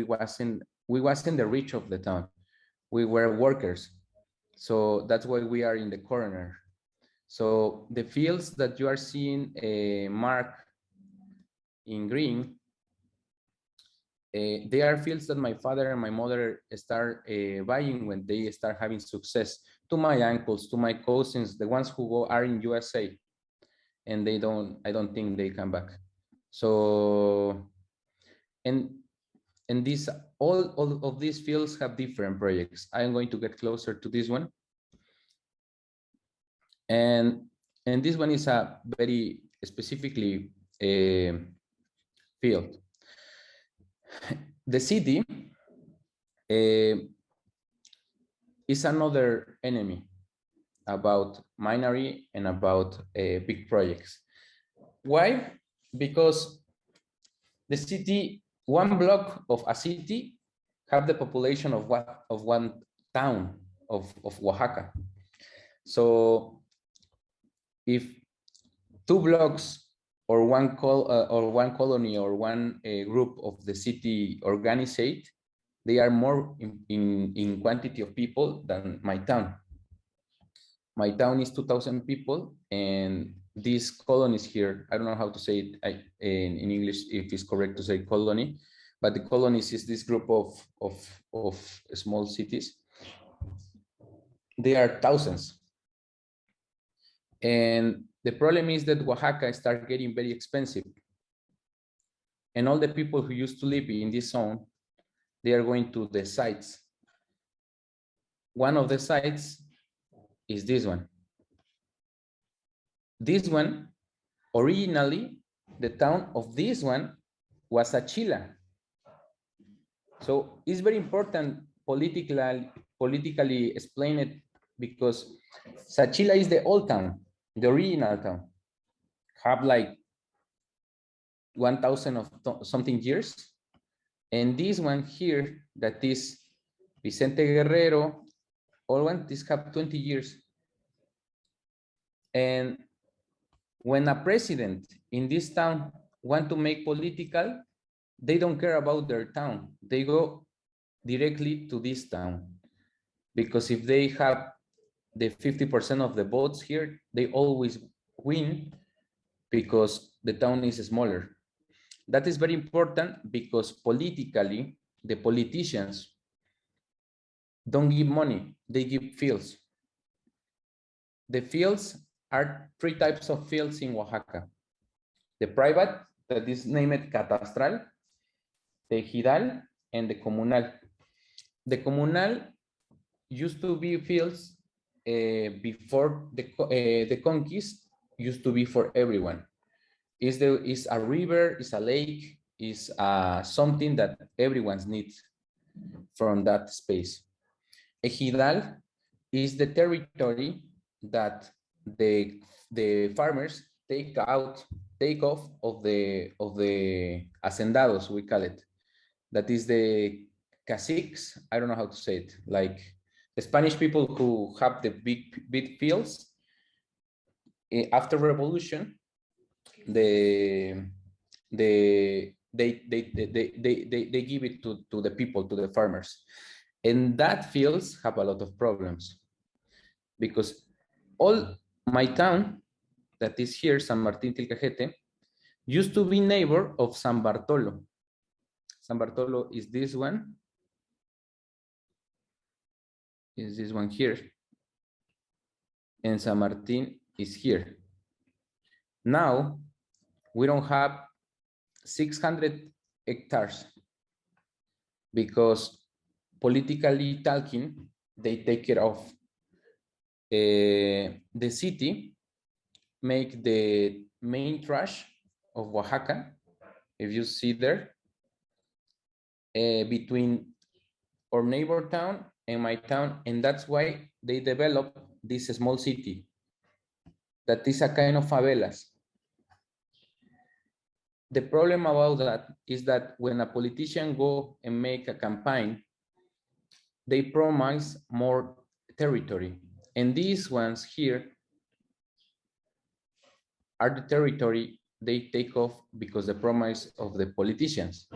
wasn't the rich of the town. We were workers. So that's why we are in the corner. So the fields that you are seeing marked in green, they are fields that my father and my mother start buying when they start having success. To my uncles, to my cousins, the ones who are in USA, and I don't think they come back. So, and these all of these fields have different projects. I'm going to get closer to this one. And this one is a very specifically field. The city is another enemy about minery and about big projects. Why? Because the city, one block of a city have the population of one town of Oaxaca. So if 2 blocks or one colony or one group of the city organizate, they are more in quantity of people than my town. My town is 2,000 people, and these colonies here, I don't know how to say it in English, if it's correct to say colony, but the colonies is this group of small cities. They are thousands. And the problem is that Oaxaca starts getting very expensive. And all the people who used to live in this zone, they are going to the sites. One of the sites is this one. This one, originally, the town of this one was Achila. So it's very important politically explain it, because Sachila is the old town, the original town, have like 1,000 of something years. And this one here, that is Vicente Guerrero, all one, this have 20 years. And when a president in this town want to make political, they don't care about their town. They go directly to this town, because if they have the 50% of the votes here, they always win because the town is smaller. That is very important because politically, the politicians don't give money, they give fields. The fields are 3 types of fields in Oaxaca. The private, that is named catastral, the ejidal, and the comunal. The comunal used to be fields before the conquest, used to be for everyone. Is a river, is a lake, is something that everyone needs from that space. Ejidal is the territory that the farmers take off of the hacendados, we call it. that is the caciques. I don't know how to say it, like the Spanish people who have the big fields. After revolution, they give it to the people, to the farmers, and that fields have a lot of problems, because all my town that is here, San Martín Tilcajete, used to be neighbor of San Bartolo. San Bartolo is this one, here, and San Martín is here. Now we don't have 600 hectares because, politically talking, they take care of the city, make the main trash of Oaxaca, if you see there, between our neighbor town and my town, and that's why they develop this small city that is a kind of favelas. The problem about that is that when a politician go and make a campaign, they promise more territory, and these ones here are the territory they take off because the promise of the politicians.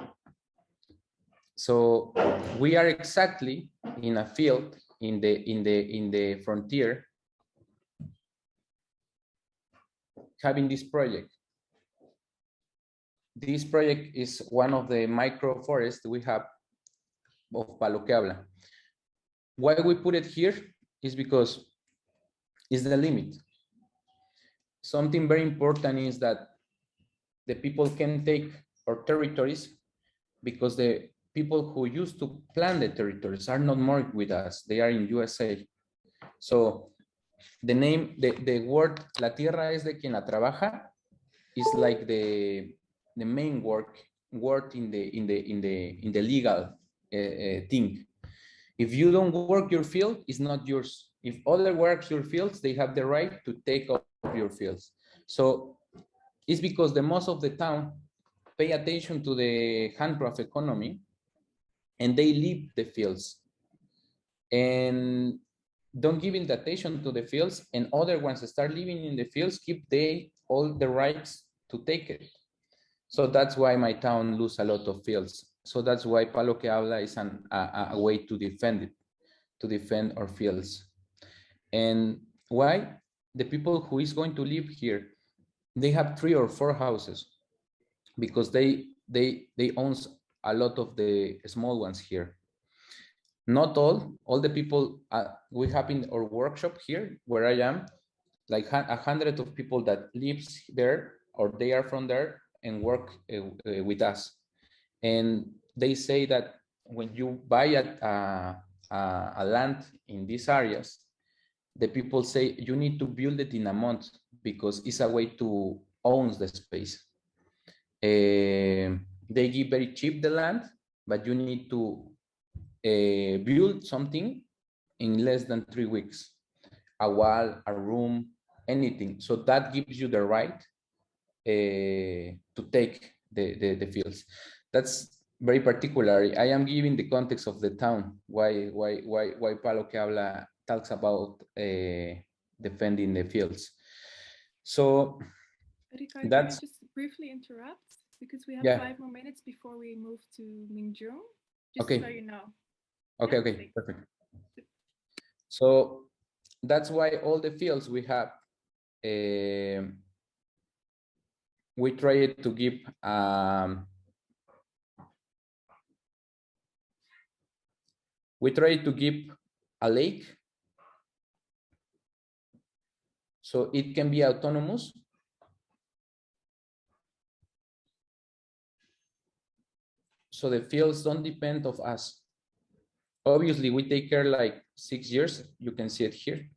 So we are exactly in a field in the frontier, having this project. This project is one of the micro forests we have of Palo Chiabla. Why we put it here is because it's the limit. Something very important is that the people can take our territories because the people who used to plan the territories are not more with us. They are in USA. So the name, the word "la tierra es de quien la trabaja" is like the main word in the legal thing. If you don't work your field, it's not yours. If other works your fields, they have the right to take off your fields. So it's because the most of the town pay attention to the handcraft economy, and they leave the fields and don't give the attention to the fields, and other ones start living in the fields, keep all the rights to take it. So that's why my town lose a lot of fields. So that's why Palo Chiabla is a way to defend it, to defend our fields. And why? The people who is going to live here, they have 3 or 4 houses because they own a lot of the small ones here. Not all the people we have in our workshop here where I am, like 100 of people that lives there, or they are from there and work with us. And they say that when you buy a land in these areas, the people say you need to build it in a month because it's a way to own the space. They give very cheap the land, but you need to build something in less than 3 weeks, a wall, a room, anything. So that gives you the right to take the fields. That's very particular. I am giving the context of the town, why Palo Chiabla talks about defending the fields. So Ricardo, that's, can I just briefly interrupt? Because we have yeah. 5 more minutes before we move to Ming-Jiun. Just Okay. so you know. Okay, Yeah, okay, thanks. perfect. So that's why all the fields we have, we try to give a lake so it can be autonomous. So the fields don't depend of us. Obviously, we take care like 6 years. You can see it here.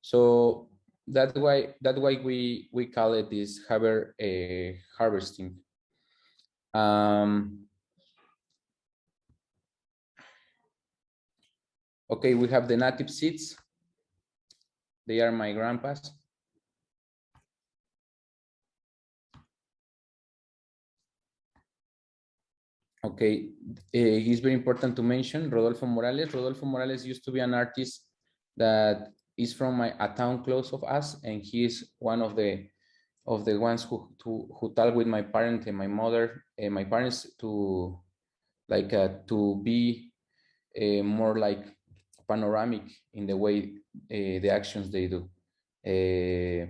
So that's why we call it this harvesting. Okay, we have the native seeds. They are my grandpa's. Okay, he's very important to mention, Rodolfo Morales. Rodolfo Morales used to be an artist that is from a town close of us, and he is one of the ones who talk with my parents and my mother and my parents to be more like panoramic in the way the actions they do. If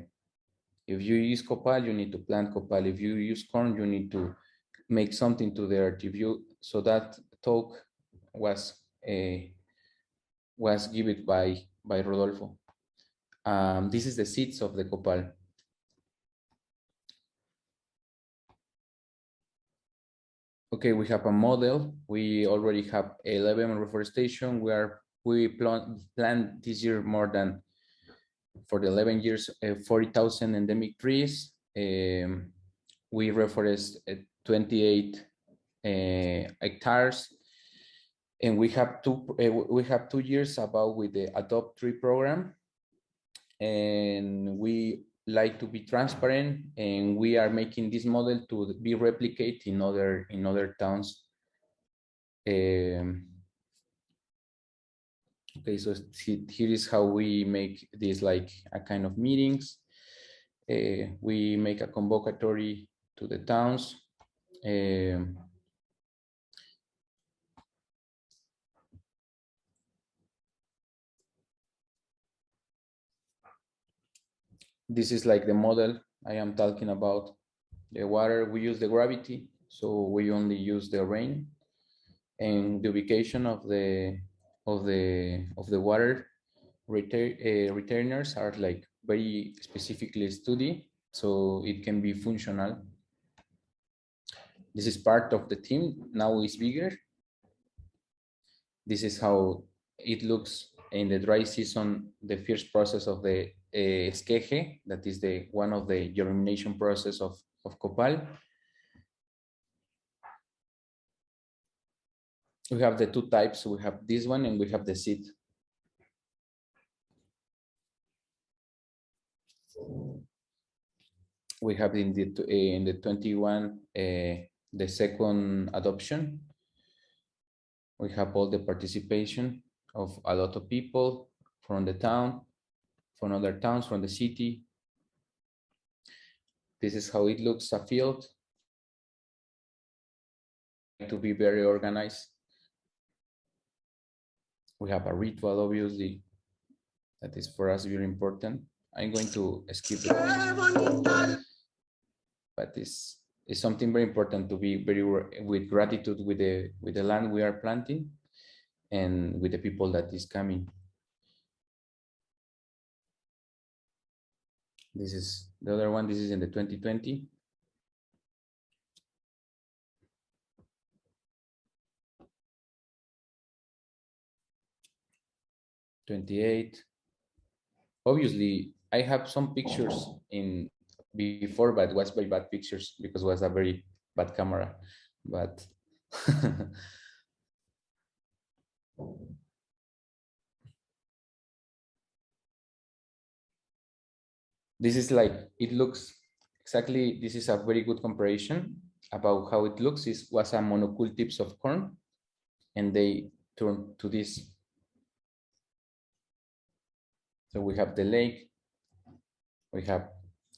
you use copal, you need to plant copal. If you use corn, you need to make something to the earth. So that talk was given by Rodolfo. This is the seeds of the copal. Okay, we have a model. We already have 11 reforestation. We plan this year more than for the 11 years 40,000 endemic trees. We reforest 28 hectares, and we have 2 years about with the Adopt Tree program, and we like to be transparent, and we are making this model to be replicated in other towns. Okay, so here is how we make this like a kind of meetings. We make a convocatory to the towns. This is like the model I am talking about. The water, we use the gravity, so we only use the rain, and the ubication of the water retainers are like very specifically studied, so it can be functional. This is part of the team. Now it's bigger. This is how it looks in the dry season, the first process of the esqueje, that is the one of the germination process of copal. We have the two types. We have this one and we have the seed. We have in the 21 the second adoption. We have all the participation of a lot of people from the town, from other towns, from the city. This is how it looks a field. To be very organized. We have a ritual, obviously, that is for us very important. I'm going to skip it. But it's something very important to be very with gratitude with the land we are planting and with the people that is coming. This is the other one. This is in the 2020. Obviously, I have some pictures in before, but it was very bad pictures because it was a very bad camera. But this is like it looks exactly. This is a very good comparison about how it looks. This was a monocultives of corn, and they turned to this. So we have the lake, we have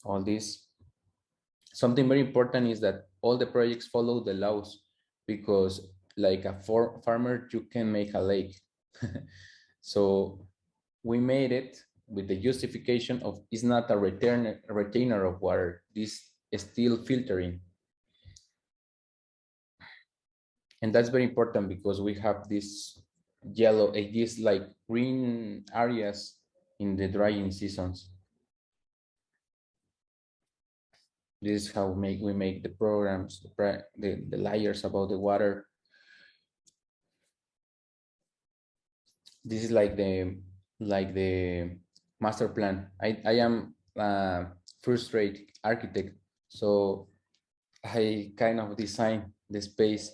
all this. Something very important is that all the projects follow the laws, because like a farmer, you can make a lake. So we made it with the justification of it's not a retainer of water, this is still filtering. And that's very important because we have this yellow, these like green areas in the drying seasons. This is how we make the programs, the layers about the water. This is like the master plan. I am a first-rate architect, so I kind of design the space.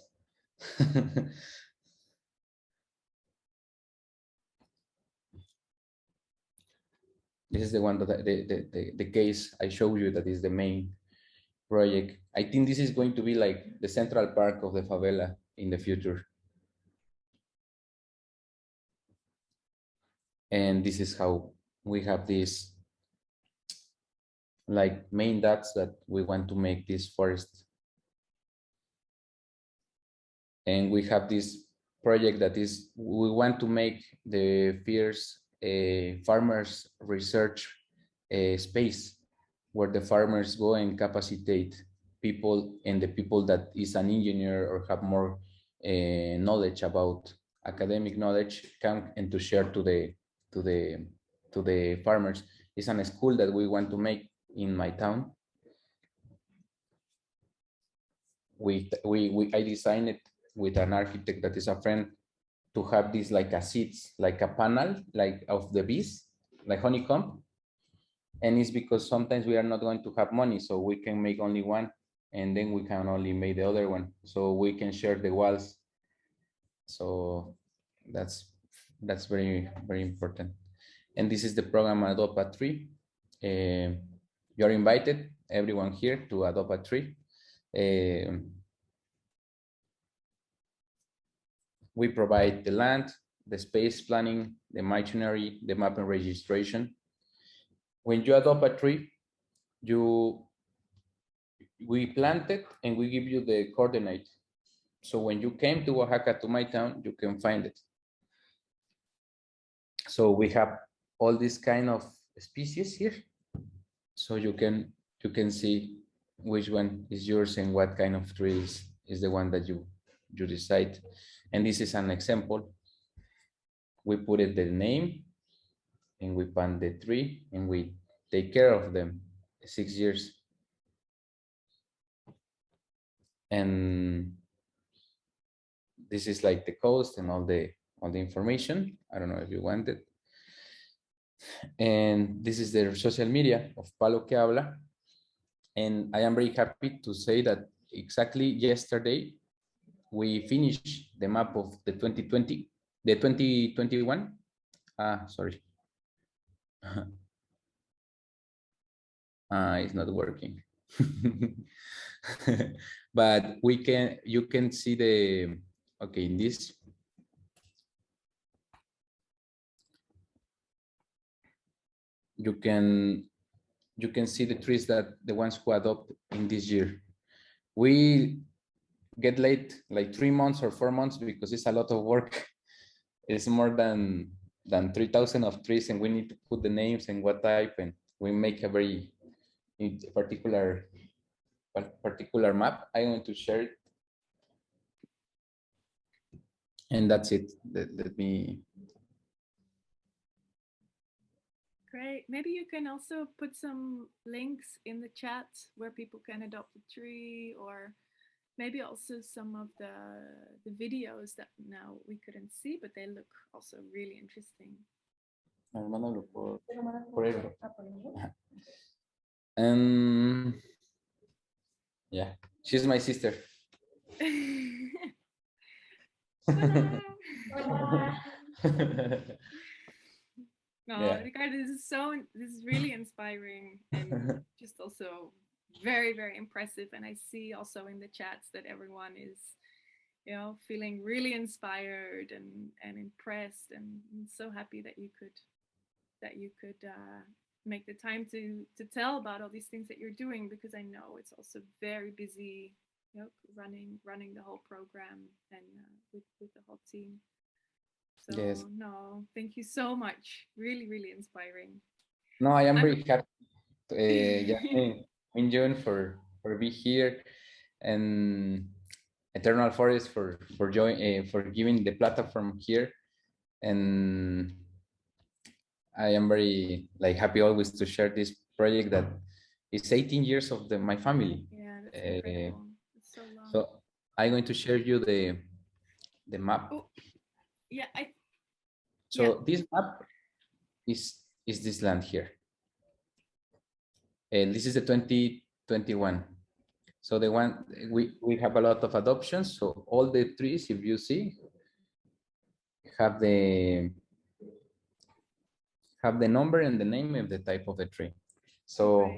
This is the one that the case I showed you that is the main project. I think this is going to be like the central park of the favela in the future. And this is how we have these like main dots that we want to make this forest. And we have this project that is, we want to make the first farmers research space where the farmers go and capacitate people, and the people that is an engineer or have more knowledge about academic knowledge come and to share to the farmers. It's a school that we want to make in my town. I designed it with an architect that is a friend to have this like a seats, like a panel, like of the bees, like honeycomb. And it's because sometimes we are not going to have money, so we can make only one, and then we can only make the other one, so we can share the walls. So that's very, very important. And this is the program Adopt a Tree. You're invited, everyone here, to adopt a tree. We provide the land, the space planning, the machinery, the map and registration. When you adopt a tree, we plant it and we give you the coordinate. So when you came to Oaxaca, to my town, you can find it. So we have all these kind of species here. So you can see which one is yours and what kind of tree is the one that you decide. And this is an example. We put it the name and we plant the tree and we take care of them 6 years. And this is like the cost and all the information. I don't know if you want it. And this is the social media of Palo Chiabla. And I am very happy to say that exactly yesterday, we finished the map of the 2020, the 2021. Sorry. It's not working. But you can see the, okay, in this. You can see the trees that the ones who adopt in this year. We get late like 3 months or 4 months because it's a lot of work. It's more than 3,000 of trees, and we need to put the names and what type, and we make a very particular map. I'm going to share it. And that's it. Let me. Great. Maybe you can also put some links in the chat where people can adopt a tree, or maybe also some of the videos that now we couldn't see, but they look also really interesting. Yeah, she's my sister. No, yeah. Ricardo, this is really inspiring and just also very, very impressive. And I see also in the chats that everyone is, you know, feeling really inspired and impressed, and I'm so happy that you could make the time to tell about all these things that you're doing, because I know it's also very busy, you know, running the whole program and with the whole team. So yes. No, thank you so much. Really, really inspiring. No, I am very happy, Ming-Jiun, for being here, and Eternal Forest for giving the platform here. And I am very happy always to share this project that is 18 years of my family. Yeah, that's incredible. It's so long. So I'm going to share you the map. Oh, yeah, So this map is this land here. And this is the 2021. So the one we have a lot of adoptions. So all the trees, if you see, have the number and the name of the type of the tree. So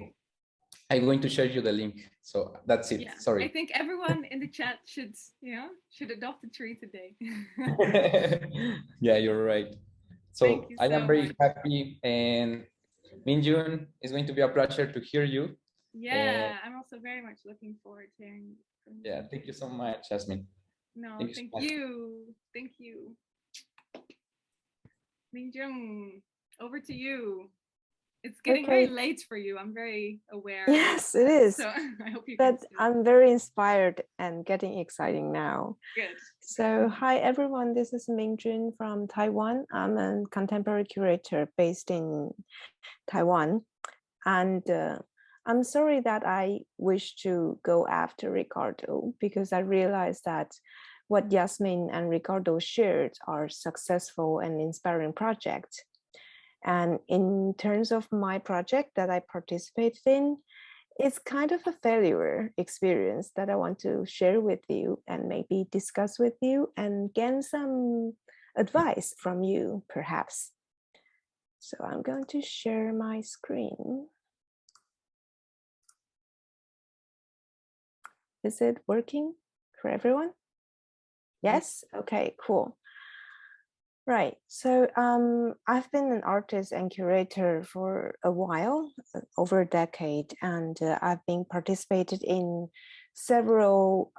I'm going to share you the link. So that's it. Yeah, I Sorry. think everyone in the chat should, should adopt a tree today. Yeah, you're right. Thank So you I so am very much. happy, and Ming-Jiun, it's going to be a pleasure to hear you. Yeah, I'm also very much looking forward to hearing from you. Yeah, thank you so much, Jasmine. No, Thank you so thank much. you. Thank you. Ming-Jiun, over to you. It's getting very Okay. late for you. I'm very aware. Yes, it is. So I hope you But can still. I'm very inspired and getting exciting now. Good. So hi everyone, this is Ming-Jiun from Taiwan. I'm a contemporary curator based in Taiwan. And I'm sorry that I wish to go after Ricardo, because I realized that what Yasmine and Ricardo shared are successful and inspiring projects. And in terms of my project that I participated in, it's kind of a failure experience that I want to share with you and maybe discuss with you and gain some advice from you, perhaps. So I'm going to share my screen. Is it working for everyone? Yes? Okay, cool. Right. So I've been an artist and curator for a while, over a decade, and I've been participated in several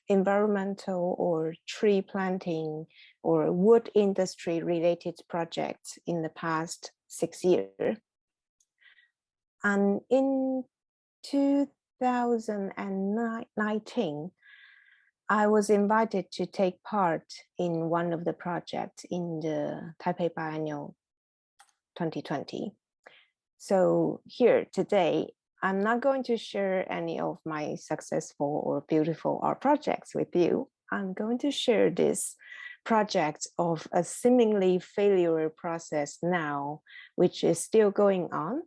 environmental or tree planting or wood industry related projects in the past 6 years. And in 2019, I was invited to take part in one of the projects in the Taipei Biennial 2020. So here today, I'm not going to share any of my successful or beautiful art projects with you. I'm going to share this project of a seemingly failure process now, which is still going on,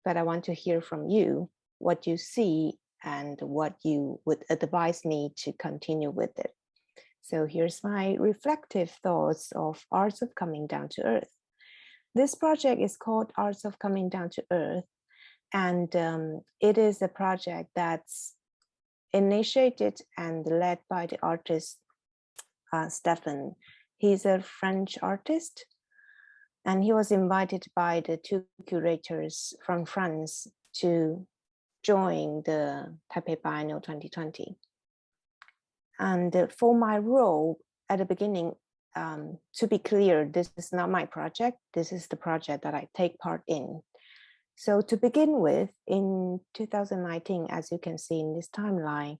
but I want to hear from you what you see and what you would advise me to continue with it. So here's my reflective thoughts of Arts of Coming Down to Earth. This project is called Arts of Coming Down to Earth, and it is a project that's initiated and led by the artist Stefan. He's a French artist, and he was invited by the two curators from France to join the Taipei Biennial 2020. And for my role at the beginning, to be clear, this is not my project. This is the project that I take part in. So to begin with, in 2019, as you can see in this timeline,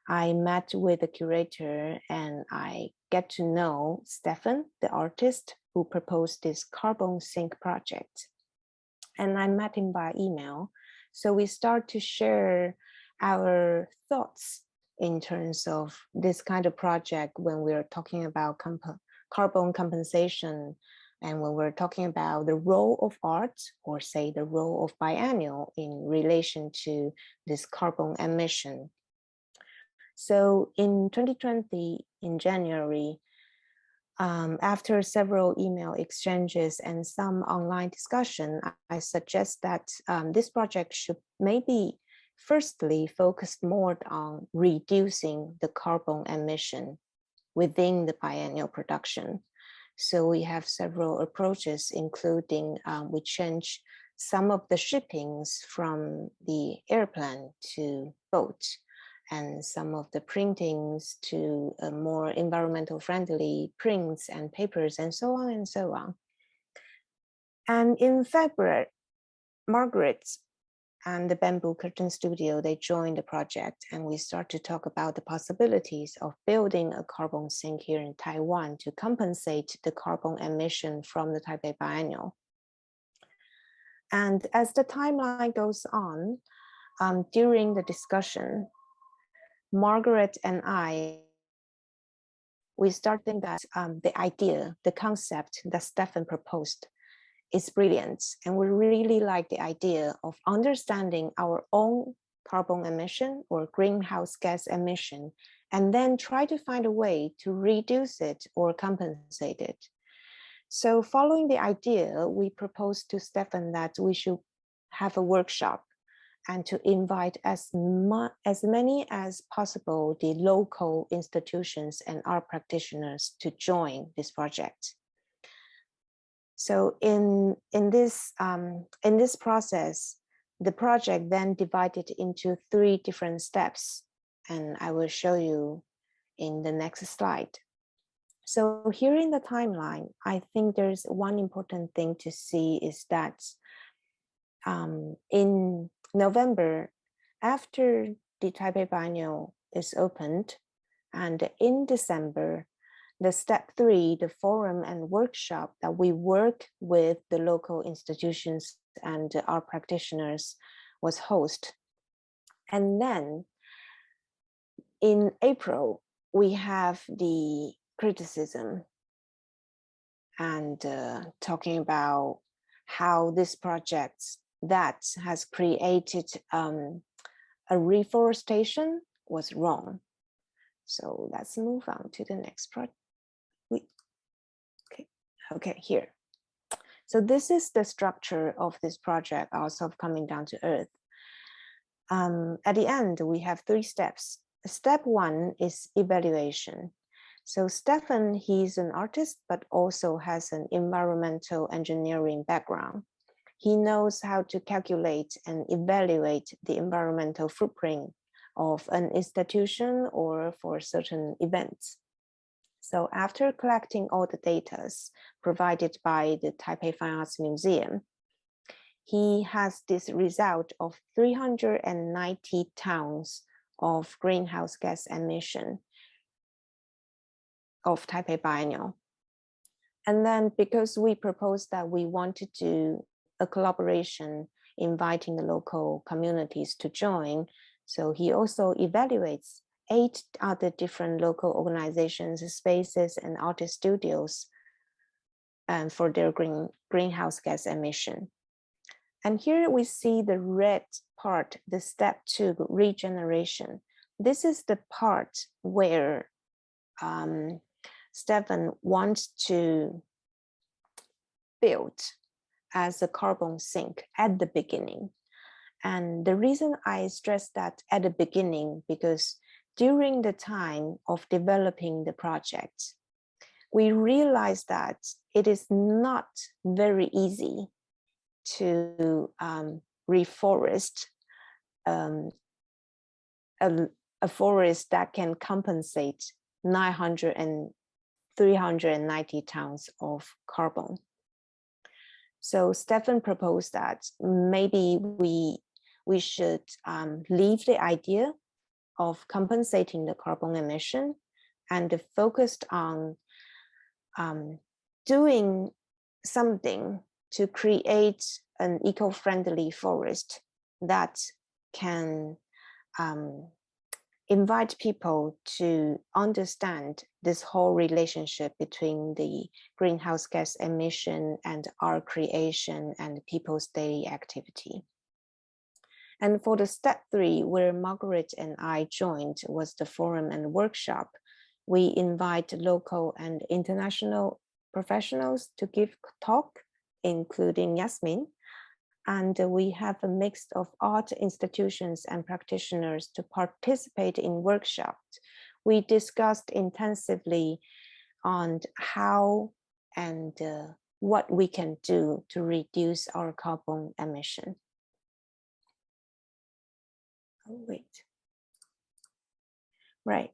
I met with the curator and I get to know Stefan, the artist who proposed this carbon sink project. And I met him by email. So we start to share our thoughts in terms of this kind of project when we're talking about carbon compensation and when we're talking about the role of art, or say the role of biennial in relation to this carbon emission. So in 2020, in January, after several email exchanges and some online discussion, I suggest that this project should maybe firstly focus more on reducing the carbon emission within the biennial production. So we have several approaches, including we change some of the shippings from the airplane to boat, and some of the printings to more environmental friendly prints and papers, and so on and so on. And in February, Margaret and the Bamboo Curtain Studio, they joined the project, and we start to talk about the possibilities of building a carbon sink here in Taiwan to compensate the carbon emission from the Taipei Biennial. And as the timeline goes on, during the discussion, Margaret and we start thinking that the idea, the concept that Stefan proposed is brilliant. And we really like the idea of understanding our own carbon emission or greenhouse gas emission, and then try to find a way to reduce it or compensate it. So following the idea, we proposed to Stefan that we should have a workshop and to invite as many as possible the local institutions and art practitioners to join this project. So in this process, the project then divided into 3 different steps, and I will show you in the next slide. So here in the timeline, I think there's one important thing to see is that in November, after the Taipei Biennial is opened, and in December, the step 3, the forum and workshop that we work with the local institutions and our practitioners was hosted. And then in April, we have the criticism and talking about how this project that has created a reforestation was wrong. So let's move on to the next project. Okay, here. So this is the structure of this project, also of coming down to earth. At the end, we have 3 steps. Step 1 is evaluation. So Stefan, he's an artist, but also has an environmental engineering background. He knows how to calculate and evaluate the environmental footprint of an institution or for certain events. So after collecting all the data provided by the Taipei Fine Arts Museum, he has this result of 390 tons of greenhouse gas emission of Taipei Biennial. And then because we proposed that we want to do a collaboration inviting the local communities to join, so he also evaluates 8 other different local organizations, spaces, and artist studios for their greenhouse gas emission. And here we see the red part, the step 2, regeneration. This is the part where Stefan wants to build as a carbon sink at the beginning. And the reason I stress that at the beginning, because during the time of developing the project, we realized that it is not very easy to reforest a forest that can compensate 900 and 390 tons of carbon. So Stefan proposed that maybe we should leave the idea of compensating the carbon emission and focused on doing something to create an eco-friendly forest that can invite people to understand this whole relationship between the greenhouse gas emission and our creation and people's daily activity. And for the step 3, where Margaret and I joined, was the forum and workshop. We invite local and international professionals to give talk, including Yasmine. And we have a mix of art institutions and practitioners to participate in workshops. We discussed intensively on how and what we can do to reduce our carbon emission. Oh, wait. Right.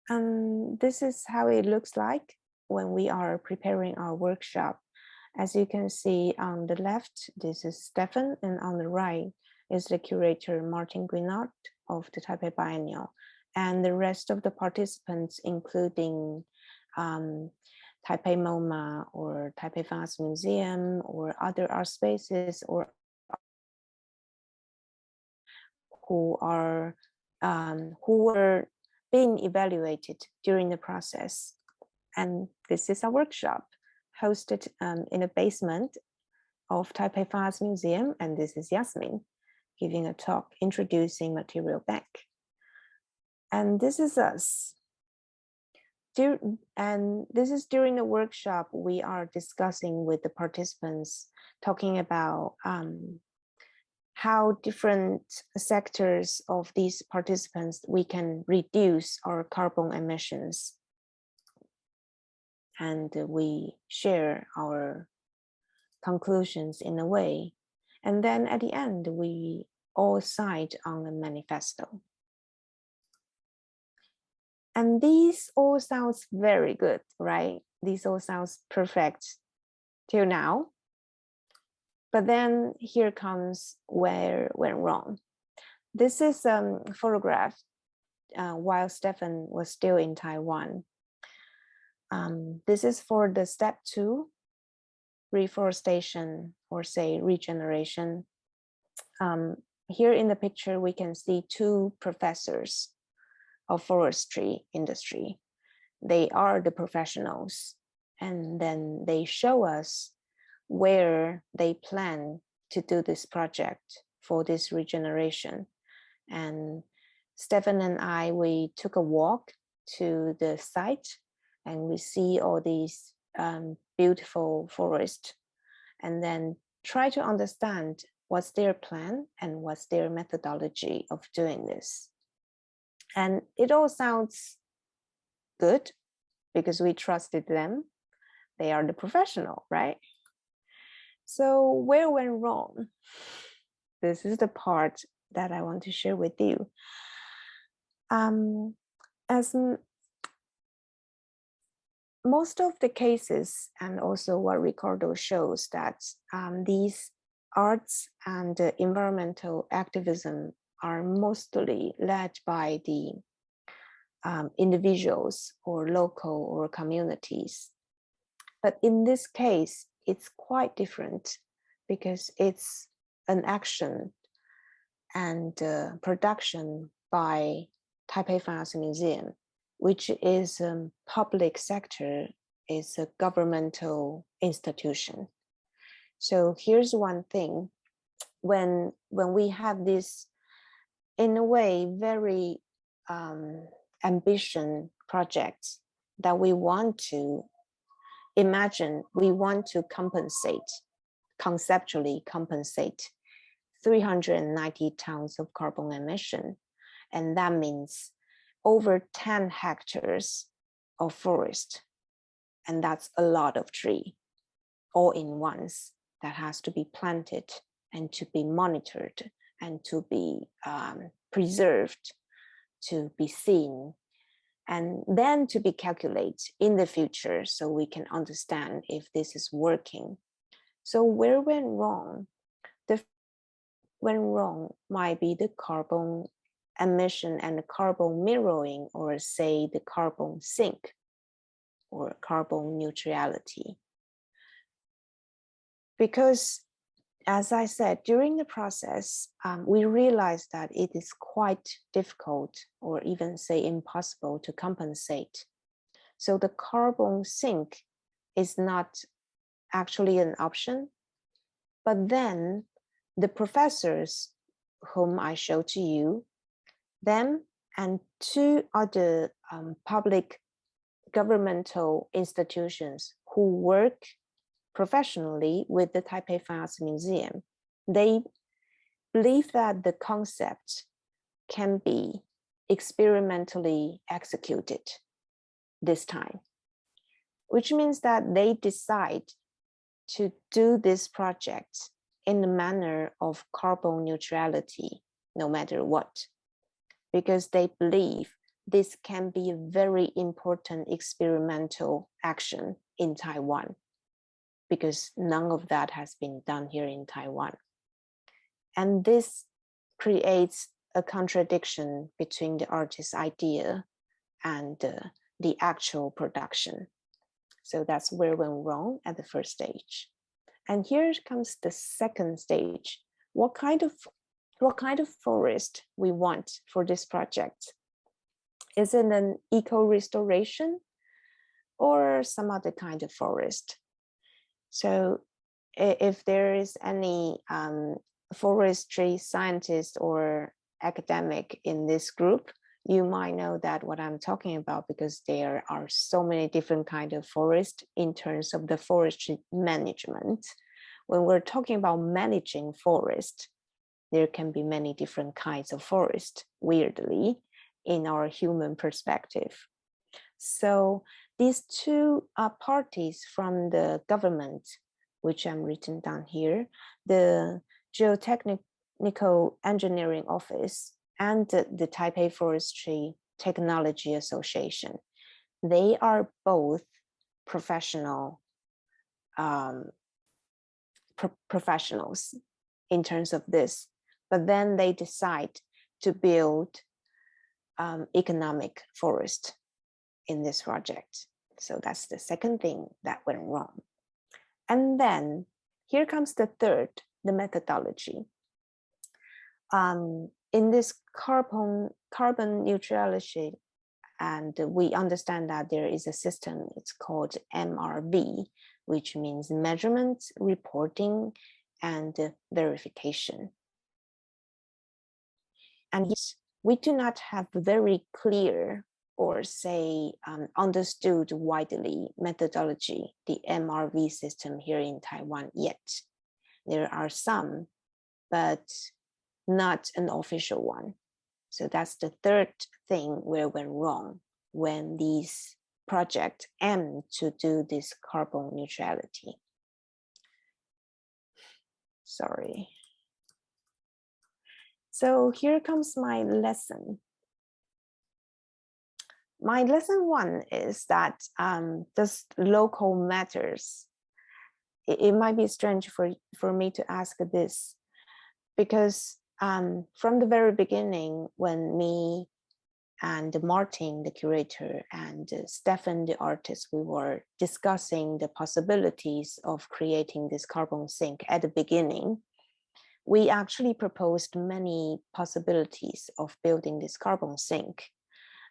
This is how it looks like when we are preparing our workshop. As you can see on the left, this is Stefan, and on the right is the curator Martin Guinart of the Taipei Biennial, and the rest of the participants, including Taipei MoMA or Taipei Fine Arts Museum or other art spaces, or who were being evaluated during the process. And this is a workshop hosted in a basement of Taipei Fine Arts Museum, and this is Yasmine giving a talk introducing material bank. And this is us. And this is during the workshop we are discussing with the participants, talking about how different sectors of these participants, we can reduce our carbon emissions. And we share our conclusions in a way. And then at the end, we all signed on a manifesto. And these all sounds very good, right? These all sounds perfect till now. But then here comes where went wrong. This is a photograph while Stefan was still in Taiwan. This is for the step 2, reforestation, or say regeneration. Here in the picture, we can see 2 professors of forestry industry. They are the professionals, and then they show us where they plan to do this project for this regeneration. And Stefan and I, we took a walk to the site, and we see all these beautiful forests, and then try to understand what's their plan and what's their methodology of doing this. And it all sounds good because we trusted them. They are the professional, right? So where went wrong? This is the part that I want to share with you. As most of the cases, and also what Ricardo shows, that these arts and environmental activism are mostly led by the individuals or local or communities. But in this case, it's quite different because it's an action and production by Taipei Fine Arts Museum, which is a public sector, is a governmental institution. So here's one thing, when we have this, in a way, very ambition projects that we want to imagine, we want to conceptually compensate 390 tons of carbon emission. And that means over 10 hectares of forest. And that's a lot of tree, all in once, that has to be planted and to be monitored and to be preserved, to be seen, and then to be calculated in the future so we can understand if this is working. So where went wrong? The went wrong might be the carbon emission and the carbon mirroring, or say the carbon sink or carbon neutrality. Because as I said, during the process, we realized that it is quite difficult, or even say impossible, to compensate. So the carbon sink is not actually an option. But then the professors whom I showed to you, them and 2 other public governmental institutions who work professionally with the Taipei Fine Arts Museum, they believe that the concept can be experimentally executed this time, which means that they decide to do this project in the manner of carbon neutrality, no matter what, because they believe this can be a very important experimental action in Taiwan, because none of that has been done here in Taiwan. And this creates a contradiction between the artist's idea and the actual production. So that's where it went wrong at the first stage. And here comes the second stage. What kind of forest we want for this project? Is it an eco-restoration or some other kind of forest? So if there is any forestry scientist or academic in this group, you might know that what I'm talking about, because there are so many different kinds of forest in terms of the forestry management. When we're talking about managing forest, there can be many different kinds of forest, weirdly, in our human perspective. So these two parties from the government, which I'm written down here, the Geotechnical Engineering Office and the Taipei Forestry Technology Association, they are both professionals in terms of this, but then they decide to build economic forest in this project. So that's the second thing that went wrong. And then here comes the third, the methodology. In this carbon neutrality, and we understand that there is a system, it's called MRV, which means measurement, reporting, and verification. And we do not have very clear or say understood widely methodology, the MRV system here in Taiwan yet. There are some, but not an official one. So that's the third thing where went wrong when these projects aim to do this carbon neutrality. Sorry. So here comes my lesson. My lesson one is that this local matters. It might be strange for me to ask this, because from the very beginning, when me and Martin, the curator, and Stefan, the artist, we were discussing the possibilities of creating this carbon sink at the beginning, we actually proposed many possibilities of building this carbon sink.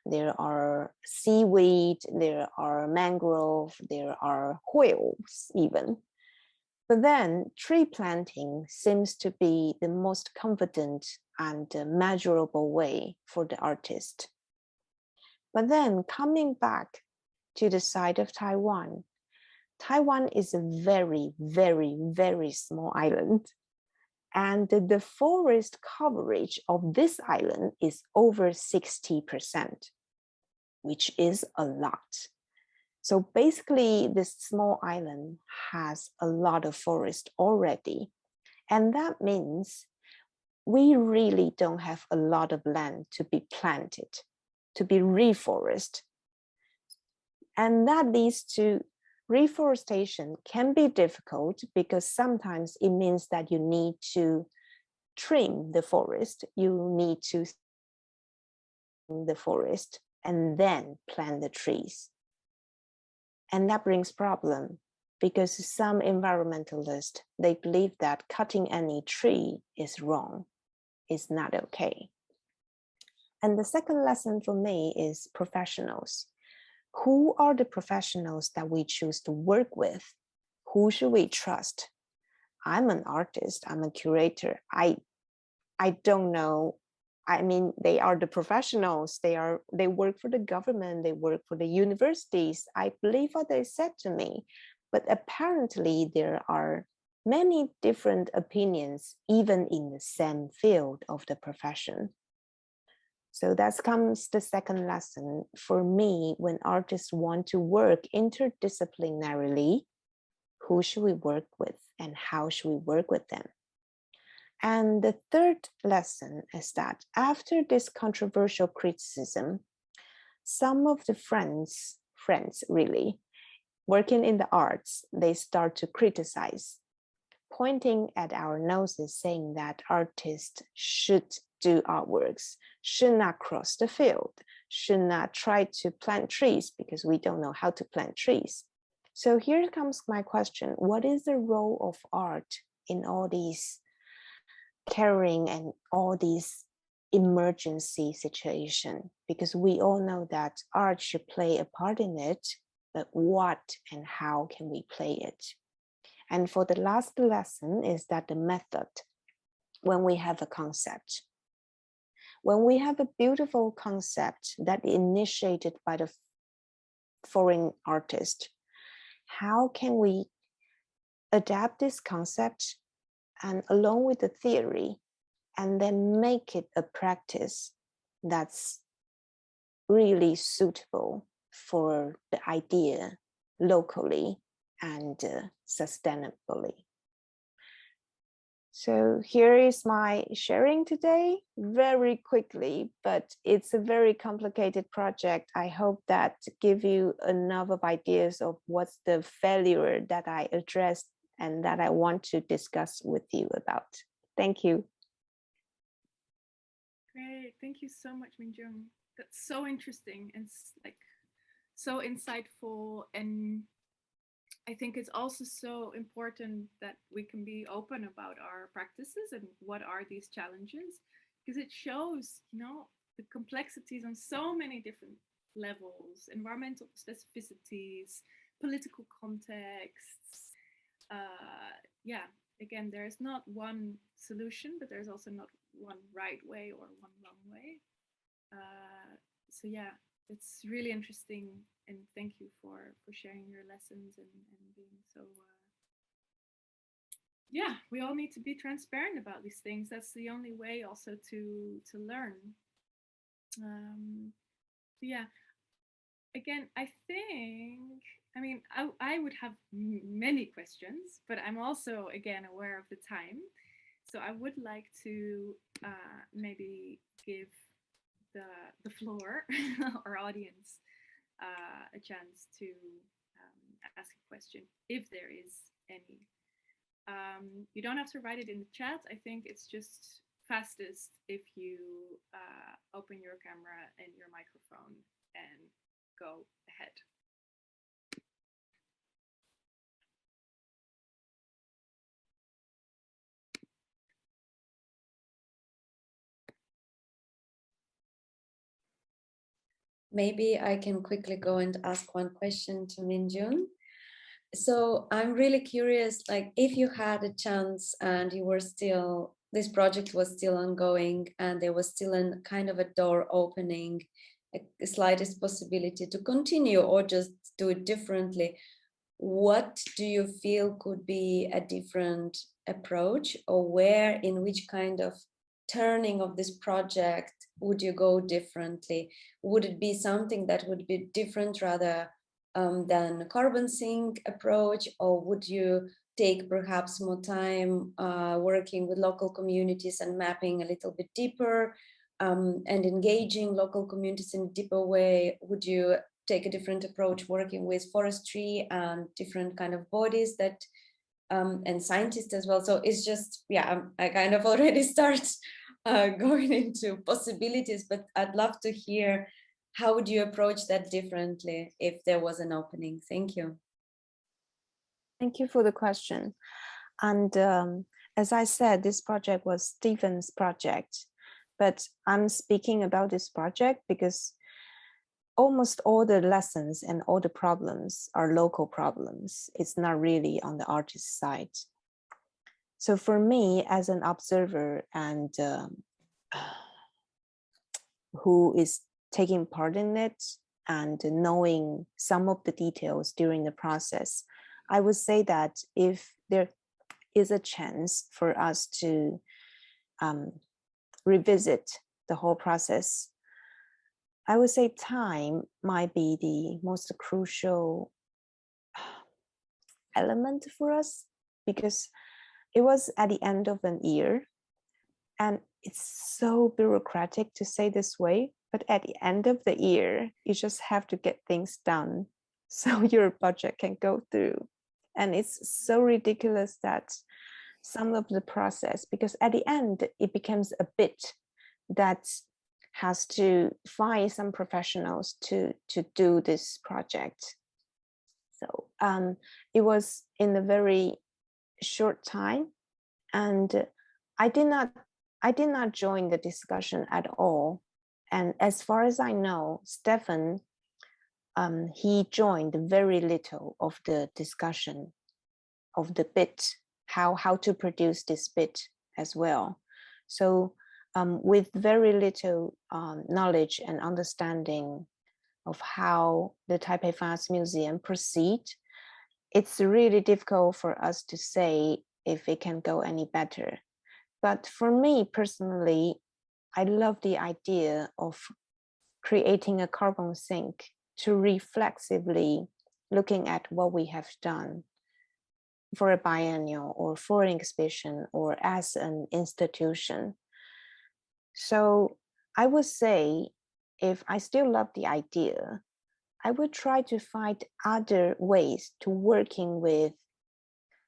There are seaweed, there are mangrove, there are whales even. But then tree planting seems to be the most confident and measurable way for the artist. But then coming back to the side of Taiwan, Taiwan is a very, very, very small island. And the forest coverage of this island is over 60%, which is a lot. So basically, this small island has a lot of forest already. And that means we really don't have a lot of land to be planted, to be reforested. And that leads to reforestation can be difficult because sometimes it means that you need to trim the forest, you need to trim the forest and then plant the trees. And that brings problem because some environmentalists, they believe that cutting any tree is wrong, is not okay. And the second lesson for me is professionals. Who are the professionals that we choose to work with? Who should we trust? I'm an artist, I'm a curator. I don't know. I mean, they are the professionals. They work for the government, they work for the universities. I believe what they said to me, but apparently there are many different opinions, even in the same field of the profession. So that comes the second lesson for me. When artists want to work interdisciplinarily, who should we work with and how should we work with them? And the third lesson is that after this controversial criticism, some of the friends really, working in the arts, they start to criticize, pointing at our noses, saying that artists should do artworks, should not cross the field, should not try to plant trees because we don't know how to plant trees. So here comes my question. What is the role of art in all these caring and all these emergency situation? Because we all know that art should play a part in it, but what and how can we play it? And for the last lesson is that the method, when we have a concept, when we have a beautiful concept that initiated by the foreign artist, how can we adapt this concept and along with the theory and then make it a practice that's really suitable for the idea locally and sustainably. So here is my sharing today, very quickly, but it's a very complicated project. I hope that give you enough of ideas of what's the failure that I addressed and that I want to discuss with you about. Thank you. Great, thank you so much, Ming-Jiun. That's so interesting and like so insightful, and I think it's also so important that we can be open about our practices and what are these challenges, because it shows, you know, the complexities on so many different levels, environmental specificities, political contexts. Yeah, again, there's not one solution, but there's also not one right way or one wrong way. So yeah, it's really interesting, and thank you for sharing your lessons and being so yeah, we all need to be transparent about these things. That's the only way also to learn. Yeah, again, I think, I mean, I would have many questions, but I'm also again aware of the time, so I would like to maybe give the floor, our audience, a chance to ask a question if there is any. You don't have to write it in the chat. I think it's just fastest if you open your camera and your microphone and go ahead. Maybe I can quickly go and ask one question to Ming-Jiun. So I'm really curious, like if you had a chance and you were still, this project was still ongoing and there was still a kind of a door opening, a slightest possibility to continue or just do it differently, what do you feel could be a different approach, or where, in which kind of turning of this project would you go differently? Would it be something that would be different rather than carbon sink approach, or would you take perhaps more time working with local communities and mapping a little bit deeper and engaging local communities in a deeper way? Would you take a different approach working with forestry and different kind of bodies that and scientists as well? So it's just, yeah, I kind of already start going into possibilities, but I'd love to hear how would you approach that differently if there was an opening? Thank you. Thank you for the question. And as I said, this project was Stephen's project, but I'm speaking about this project because almost all the lessons and all the problems are local problems. It's not really on the artist side. So for me, as an observer and who is taking part in it and knowing some of the details during the process, I would say that if there is a chance for us to revisit the whole process, I would say time might be the most crucial element for us, because it was at the end of an year, and it's so bureaucratic to say this way, but at the end of the year, you just have to get things done so your budget can go through. And it's so ridiculous that some of the process, because at the end, it becomes a bit that has to find some professionals to do this project. So it was in a very short time, and I did not join the discussion at all. And as far as I know, Stephen, he joined very little of the discussion of the bit, how to produce this bit as well. So with very little knowledge and understanding of how the Taipei Fine Arts Museum proceed, it's really difficult for us to say if it can go any better. But for me personally, I love the idea of creating a carbon sink to reflexively looking at what we have done for a biennial or for an exhibition or as an institution. So I would say, if I still love the idea, I would try to find other ways to working with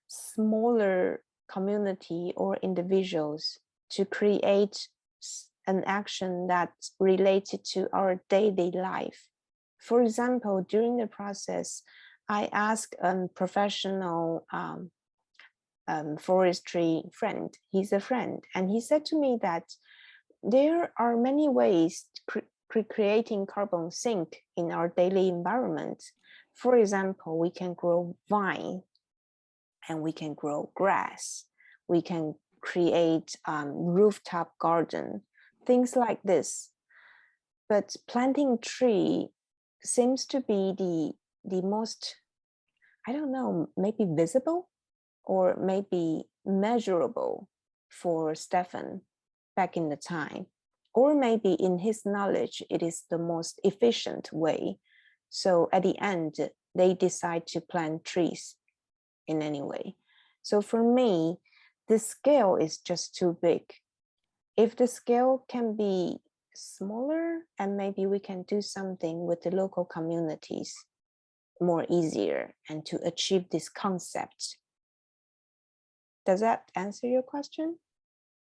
smaller community or individuals to create an action that's related to our daily life. For example, during the process, I asked a professional forestry friend, he's a friend, and he said to me that there are many ways creating carbon sink in our daily environment. For example, we can grow vine and we can grow grass. We can create rooftop garden, things like this. But planting tree seems to be the most, I don't know, maybe visible or maybe measurable for Stefan back in the time. Or maybe in his knowledge, it is the most efficient way. So at the end, they decide to plant trees in any way. So for me, the scale is just too big. If the scale can be smaller, and maybe we can do something with the local communities more easier and to achieve this concept. Does that answer your question?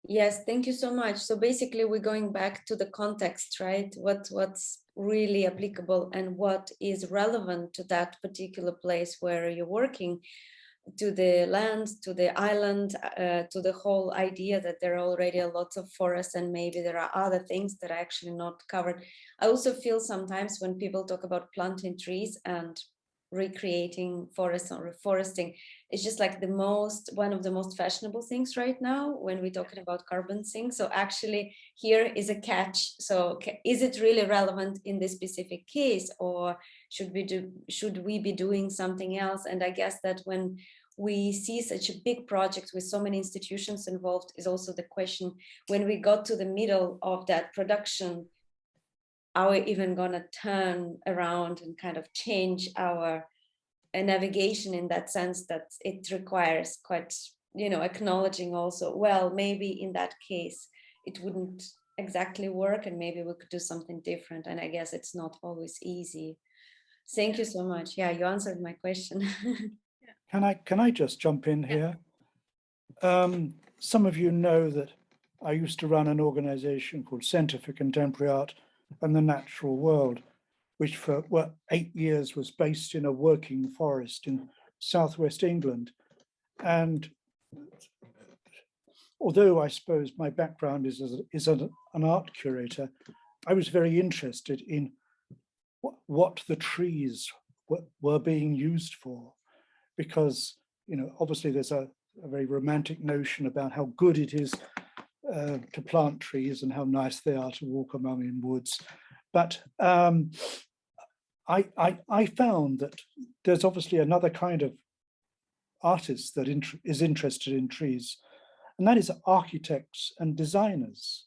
Yes, thank you so much. So basically we're going back to the context, right? What's really applicable and what is relevant to that particular place where you're working, to the land, to the island, to the whole idea that there are already a lot of forests and maybe there are other things that are actually not covered. I also feel sometimes when people talk about planting trees and recreating forests or reforesting, it's just like one of the most fashionable things right now when we're talking about carbon sinks. So actually here is a catch. So is it really relevant in this specific case, or should we be doing something else? And I guess that when we see such a big project with so many institutions involved is also the question, when we got to the middle of that production, are we even gonna turn around and kind of change our navigation in that sense that it requires quite, acknowledging also, well, maybe in that case, it wouldn't exactly work and maybe we could do something different. And I guess it's not always easy. Thank you so much. Yeah, you answered my question. Can I just jump in here? Some of you know that I used to run an organization called Centre for Contemporary Art and the Natural World, which for 8 years was based in a working forest in southwest England. And although I suppose my background is an art curator, I was very interested in what the trees were being used for, because obviously there's a very romantic notion about how good it is to plant trees and how nice they are to walk among in woods. But I found that there's obviously another kind of artist that is interested in trees, and that is architects and designers.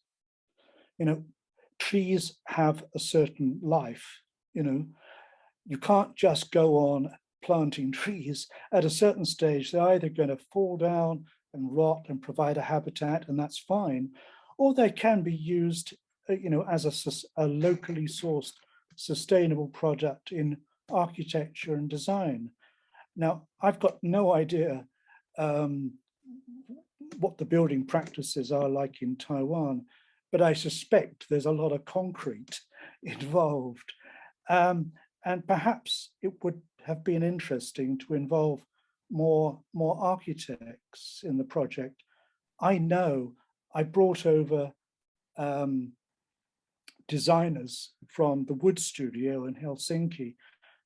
Trees have a certain life. You can't just go on planting trees. At a certain stage, they're either going to fall down and rot and provide a habitat, and that's fine, or they can be used, as a locally sourced sustainable product in architecture and design. Now, I've got no idea what the building practices are like in Taiwan, but I suspect there's a lot of concrete involved. And perhaps it would have been interesting to involve more architects in the project. I know I brought over designers from the Wood Studio in Helsinki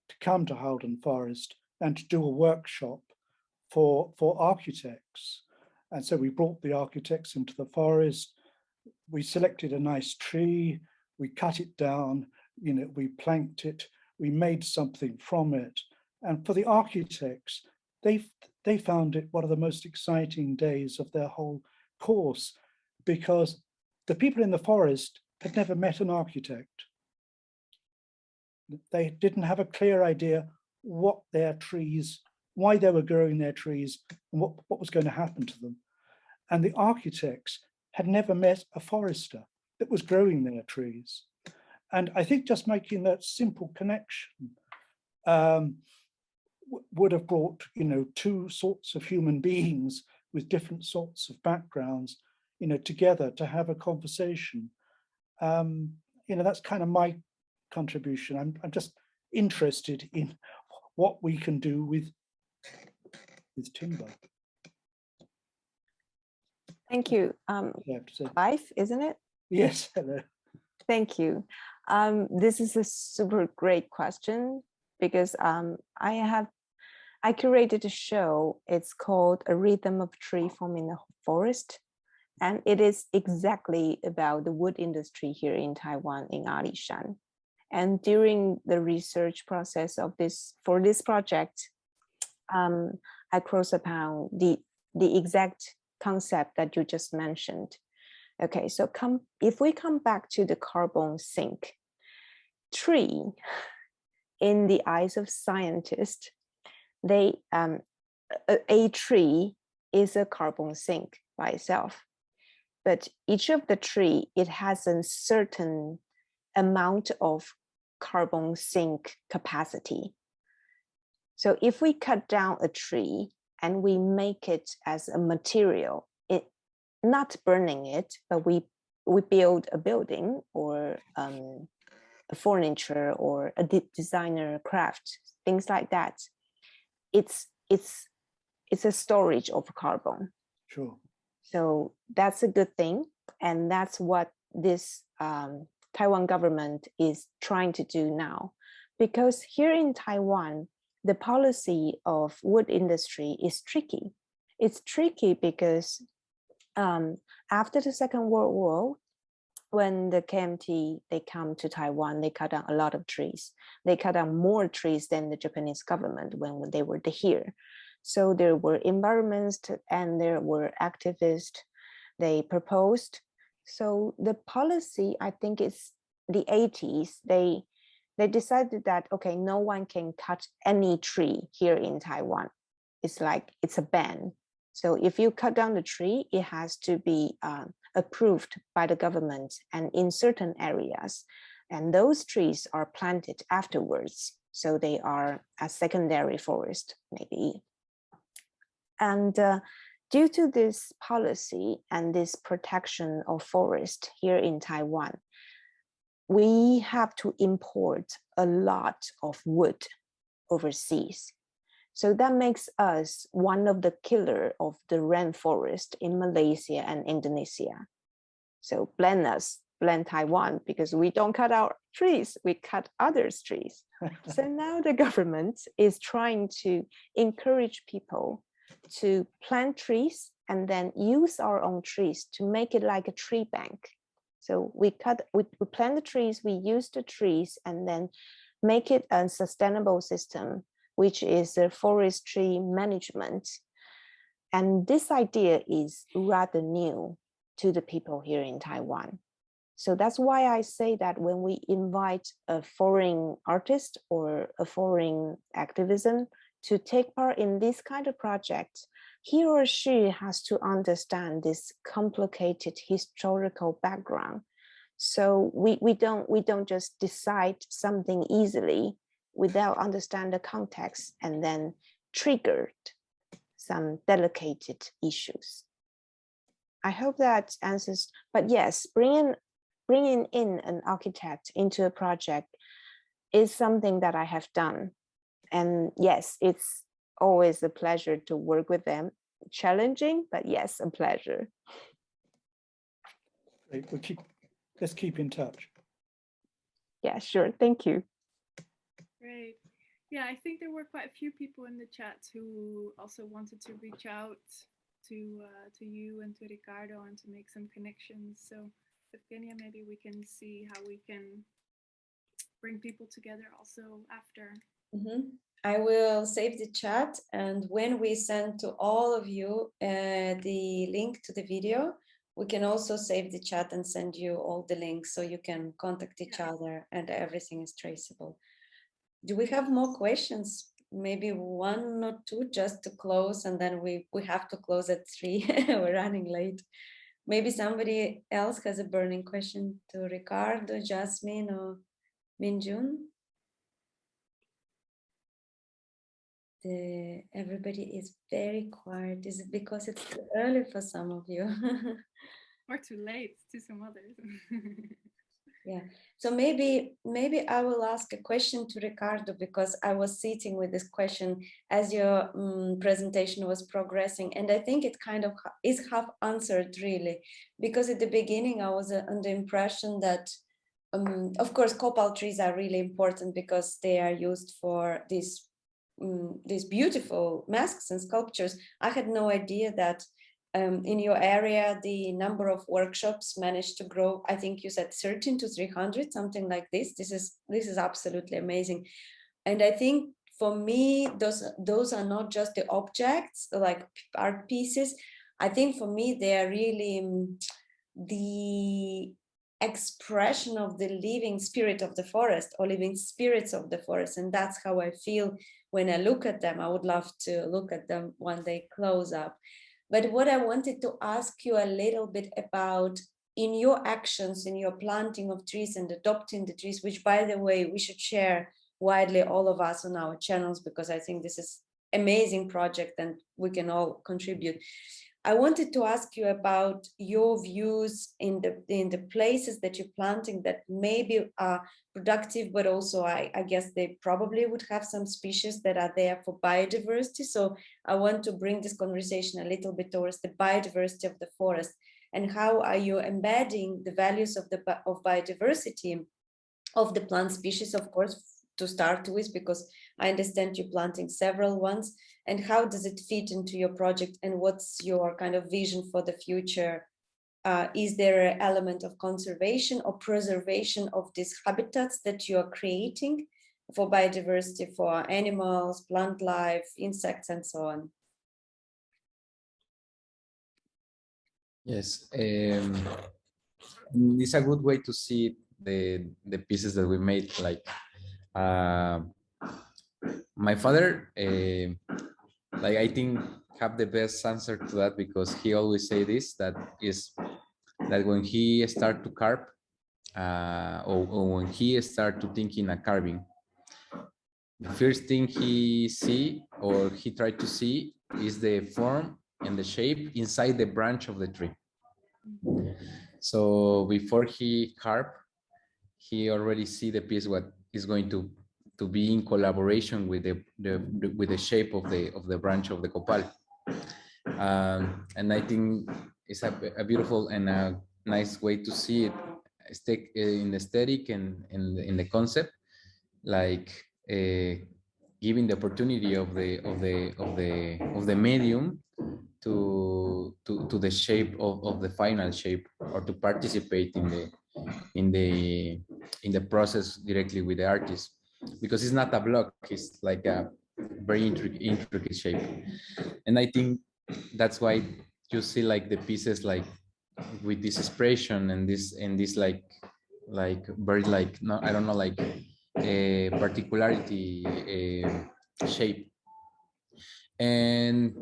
to come to Halden Forest and to do a workshop for architects. And so we brought the architects into the forest. We selected a nice tree, we cut it down, we planked it, we made something from it. And for the architects, they found it one of the most exciting days of their whole course, because the people in the forest had never met an architect. They didn't have a clear idea what their trees, why they were growing their trees, and what was going to happen to them. And the architects had never met a forester that was growing their trees. And I think just making that simple connection would have brought, you know, two sorts of human beings with different sorts of backgrounds, you know, together to have a conversation. You know, that's kind of my contribution. I'm just interested in what we can do with timber. Thank you. Life, isn't it? Yes, hello. Thank you. This is a super great question because I curated a show. It's called A Rhythm of Tree Form in the Forest. And it is exactly about the wood industry here in Taiwan, in Alishan. And during the research process of for this project, I crossed upon the exact concept that you just mentioned. Okay, so if we come back to the carbon sink, tree, in the eyes of scientists, a tree is a carbon sink by itself. But each of the tree, it has a certain amount of carbon sink capacity. So if we cut down a tree and we make it as a material, not burning it, but we build a building or a furniture or a designer craft, things like that. It's a storage of carbon. Sure. So that's a good thing. And that's what this Taiwan government is trying to do now. Because here in Taiwan, the policy of wood industry is tricky. It's tricky because after the Second World War, when the KMT, they come to Taiwan, they cut down a lot of trees. They cut down more trees than the Japanese government when they were here. So there were environments and there were activists, they proposed. So the policy, I think it's the 80s, they decided that, okay, no one can cut any tree here in Taiwan. It's like, it's a ban. So if you cut down the tree, it has to be approved by the government and in certain areas. And those trees are planted afterwards. So they are a secondary forest, maybe. And due to this policy and this protection of forest here in Taiwan, we have to import a lot of wood overseas. So that makes us one of the killer of the rainforest in Malaysia and Indonesia. So blame us, blame Taiwan, because we don't cut our trees, we cut others' trees. So now the government is trying to encourage people to plant trees and then use our own trees to make it like a tree bank. So we plant the trees, we use the trees and then make it a sustainable system, which is a forestry management. And this idea is rather new to the people here in Taiwan. So that's why I say that when we invite a foreign artist or a foreign activism to take part in this kind of project, he or she has to understand this complicated historical background. So we don't just decide something easily without understand the context and then triggered some delicate issues. I hope that answers, but yes, bringing in an architect into a project is something that I have done. And yes, it's always a pleasure to work with them. Challenging, but yes, a pleasure. Great. Let's keep in touch. Yeah, sure. Thank you. Great. Yeah, I think there were quite a few people in the chat who also wanted to reach out to you and to Ricardo and to make some connections. So, Evgenia, maybe we can see how we can bring people together also after. I will save the chat, and when we send to all of you the link to the video, we can also save the chat and send you all the links so you can contact each other and everything is traceable. Do we have more questions? Maybe one or two just to close, and then we have to close at 3. We're running late. Maybe somebody else has a burning question to Ricardo, Jasmine, or Ming-Jiun. Everybody is very quiet. Is it because it's too early for some of you? Or too late to some others. Yeah, so maybe I will ask a question to Ricardo, because I was sitting with this question as your presentation was progressing, and I think it kind of is half answered really, because at the beginning I was under the impression that of course copal trees are really important because they are used for these beautiful masks and sculptures. I had no idea that in your area, the number of workshops managed to grow. I think you said 13 to 300, something like this. This is absolutely amazing. And I think for me, those are not just the objects like art pieces. I think for me, they are really the expression of the living spirit of the forest, or living spirits of the forest. And that's how I feel when I look at them. I would love to look at them one day close up. But what I wanted to ask you a little bit about, in your actions, in your planting of trees and adopting the trees, which by the way, we should share widely, all of us on our channels, because I think this is amazing project and we can all contribute. I wanted to ask you about your views in the places that you're planting that maybe are productive, but also I guess they probably would have some species that are there for biodiversity. So I want to bring this conversation a little bit towards the biodiversity of the forest, and how are you embedding the values of biodiversity of the plant species, of course, to start with, because I understand you're planting several ones, and how does it fit into your project, and what's your kind of vision for the future? Is there an element of conservation or preservation of these habitats that you are creating for biodiversity, for animals, plant life, insects, and so on? Yes, it's a good way to see the pieces that we made. Like my father, like I think have the best answer to that, because he always say this, that when he start to carve, or when he start to think in a carving, the first thing he see or he tried to see is the form and the shape inside the branch of the tree. So before he carve, he already see the piece what is going to be in collaboration with the shape of the branch of the copal. And I think it's a beautiful and a nice way to see it, in the aesthetic and in the concept, like giving the opportunity of the medium to the shape of the final shape, or to participate in the process directly with the artist, because it's not a block, it's like a very intricate shape. And I think that's why you see like the pieces like with this expression and this like very like, no, I don't know, like a particularity shape. And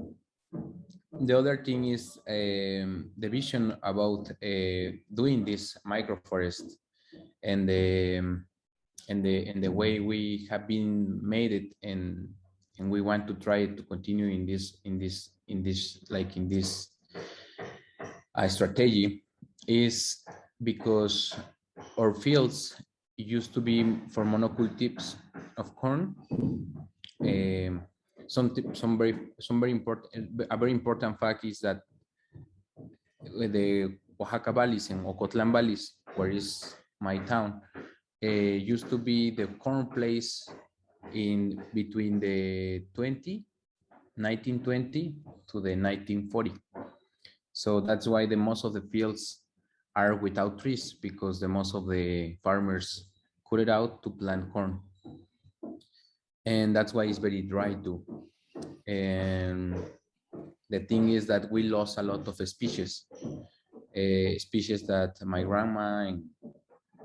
the other thing is the vision about doing this microforest, and the way we have been made it, and we want to try to continue in this strategy, is because our fields used to be for monocultives of corn. Some very important, a very important fact is that the Oaxaca valleys and Ocotlan valleys, where is my town, used to be the corn place in between the 1920 to the 1940. So that's why the most of the fields are without trees, because the most of the farmers cut it out to plant corn. And that's why it's very dry too. And the thing is that we lost a lot of species, species that my grandma and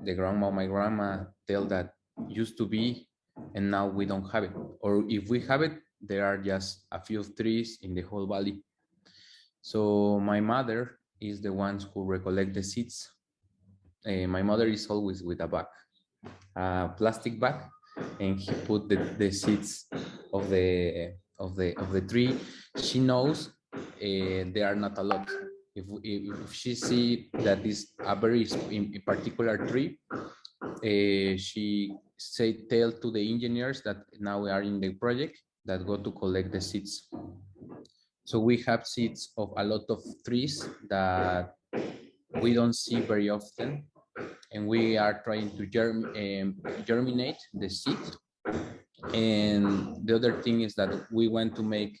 the grandma of my grandma tell that used to be, and now we don't have it. Or if we have it, there are just a few trees in the whole valley. So my mother is the ones who recollect the seeds. My mother is always with a bag, a plastic bag, and he put the seeds of the tree. She knows there are not a lot. If she see that is a very in particular tree, she tell to the engineers that now we are in the project that go to collect the seeds. So we have seeds of a lot of trees that we don't see very often, and we are trying to germinate the seed. And the other thing is that we want to make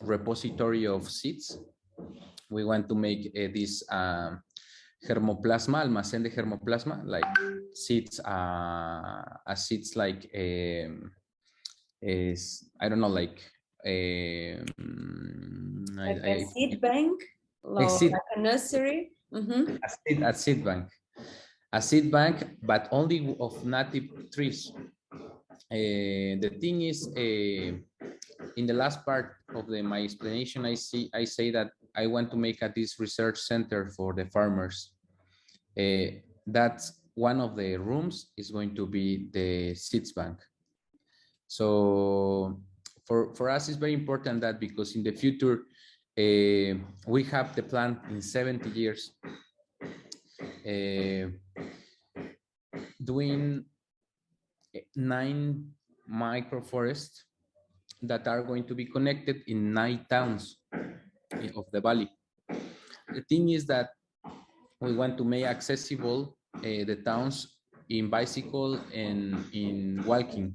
repository of seeds. We want to make this germoplasma, almacén de germoplasma, like seeds, seeds like is, I don't know, like a seed bank, like a nursery. Mm-hmm. A seed bank, but only of native trees. The thing is, in the last part of my explanation, I say that I want to make this research center for the farmers. That's one of the rooms is going to be the seeds bank. So for us, it's very important that because in the future, we have the plan in 70 years doing 9 microforests that are going to be connected in 9 towns of the valley. The thing is that we want to make accessible the towns in bicycle and in walking.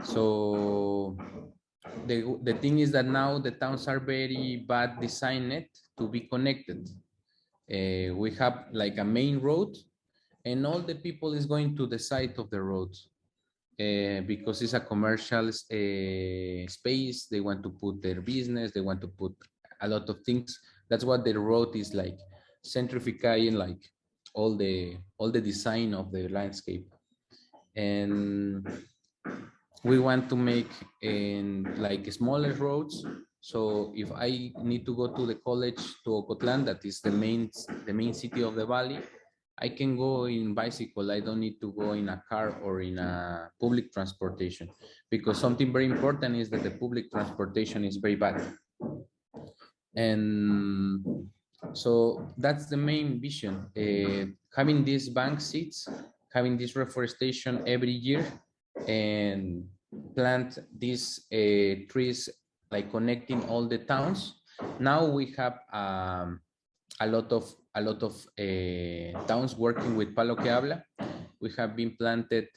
So the thing is that now the towns are very bad designed to be connected. We have like a main road, and all the people is going to the side of the road because it's a commercial space. They want to put their business, they want to put a lot of things. That's what the road is like, centrifying like all the design of the landscape. And we want to make like smaller roads. So if I need to go to the college to Ocotlan, that is the main city of the valley, I can go in bicycle. I don't need to go in a car or in a public transportation, because something very important is that the public transportation is very bad. And so that's the main vision, having these bank seats, having this reforestation every year, and plant these trees, like connecting all the towns. Now we have a lot of towns working with Palo Chiabla. We have been planted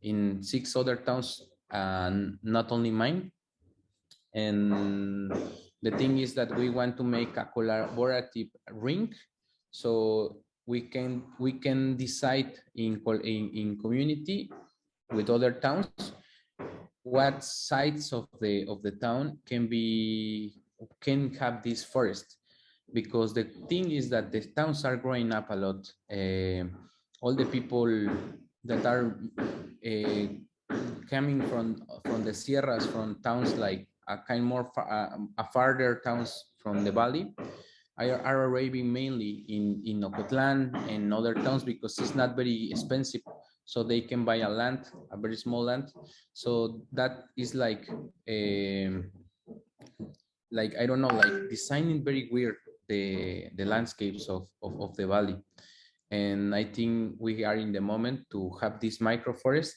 in 6 other towns, not only mine. And the thing is that we want to make a collaborative ring, so we can decide in community with other towns what sides of the town can have this forest. Because the thing is that the towns are growing up a lot. All the people that are coming from the sierras, from towns like a kind more farther towns from the valley, are arriving mainly in Ocotlan and other towns, because it's not very expensive. So they can buy a land, a very small land. So that is like I don't know, like designing very weird the landscapes of the valley. And I think we are in the moment to have this microforest,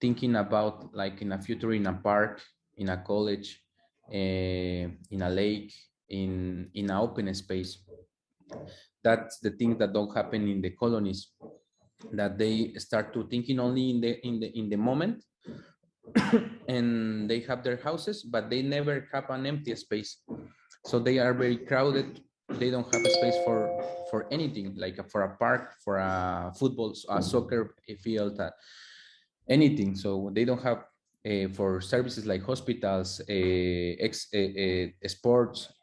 thinking about like in a future, in a park, in a college, in a lake, in an open space. That's the thing that don't happen in the colonies, that they start to thinking only in the moment, and they have their houses, but they never have an empty space. So they are very crowded. They don't have a space for anything, like for a park, for a football, a soccer field, anything. So they don't have for services like hospitals, sports.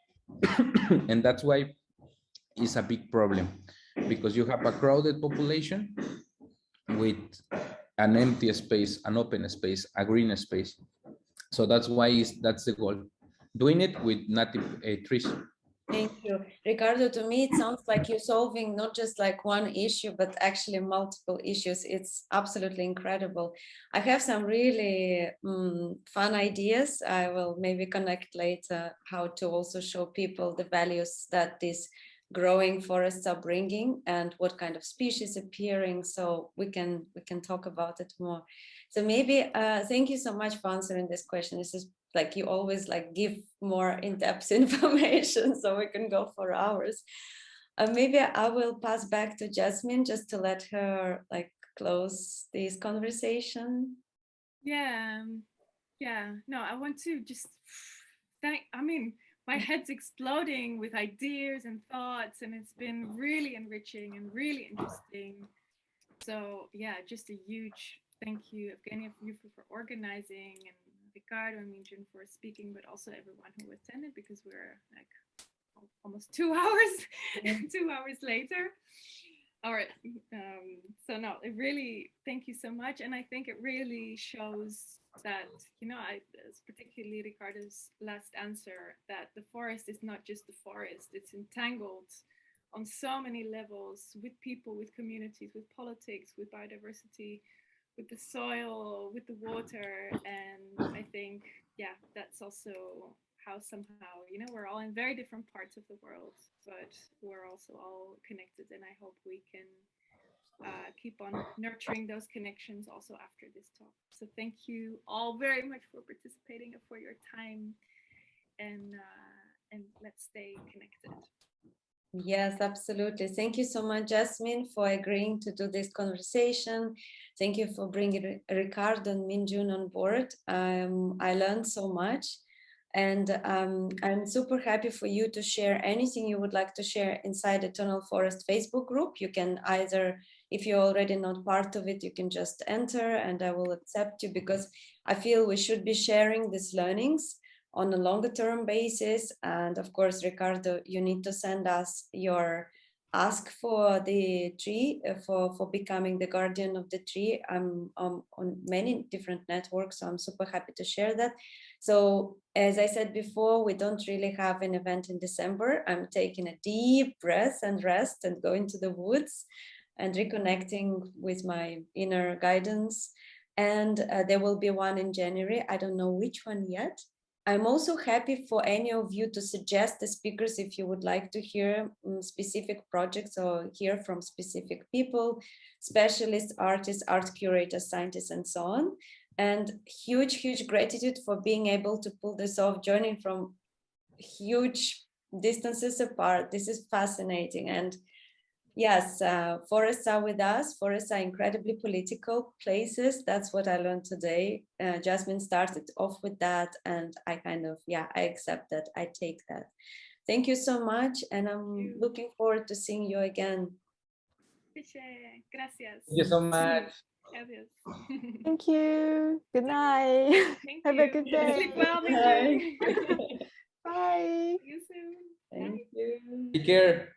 And that's why is a big problem because you have a crowded population with an empty space, an open space, a green space. So that's why that's the goal. Doing it with native trees. Thank you, Ricardo. To me, it sounds like you're solving not just like one issue, but actually multiple issues. It's absolutely incredible. I have some really fun ideas. I will maybe connect later how to also show people the values that these growing forests are bringing and what kind of species appearing. So we can talk about it more. So maybe thank you so much for answering this question. This is like you always like give more in-depth information, so we can go for hours. Maybe I will pass back to Jasmine just to let her like close this conversation. Yeah, no, I want to just my head's exploding with ideas and thoughts, and it's been really enriching and really interesting. So yeah, just a huge thank you, Evgenia, for organizing, and Ricardo and Ming-Jiun for speaking, but also everyone who attended, because we're like almost 2 hours, 2 hours later. All right. So no, it really, thank you so much. And I think it really shows that, you know, particularly Ricardo's last answer, that the forest is not just the forest, it's entangled on so many levels with people, with communities, with politics, with biodiversity, with the soil, with the water. And I think, yeah, that's also how somehow, you know, we're all in very different parts of the world, but we're also all connected. And I hope we can keep on nurturing those connections also after this talk. So thank you all very much for participating and for your time, and let's stay connected. Yes, absolutely. Thank you so much, Jasmine, for agreeing to do this conversation. Thank you for bringing Ricardo and Ming-Jiun on board. I learned so much, and I'm super happy for you to share anything you would like to share inside Eternal Forest Facebook group. You can either, if you're already not part of it, you can just enter and I will accept you, because I feel we should be sharing these learnings on a longer term basis. And of course, Ricardo, you need to send us your ask for the tree, for becoming the guardian of the tree. I'm on many different networks, so I'm super happy to share that. So as I said before, we don't really have an event in December. I'm taking a deep breath and rest and going to the woods and reconnecting with my inner guidance. And there will be one in January. I don't know which one yet. I'm also happy for any of you to suggest the speakers if you would like to hear specific projects or hear from specific people, specialists, artists, art curators, scientists, and so on. And huge, huge gratitude for being able to pull this off, joining from huge distances apart. This is fascinating. And yes, forests are with us. Forests are incredibly political places. That's what I learned today. Jasmine started off with that, and I kind of, yeah, I accept that. I take that. Thank you so much, and I'm looking forward to seeing you again. Gracias. Thank you so much. Gracias. Thank you. Good night. Have a good day. Sleep well, Ming-Jiun. Bye. See you soon. Thank you. Take care.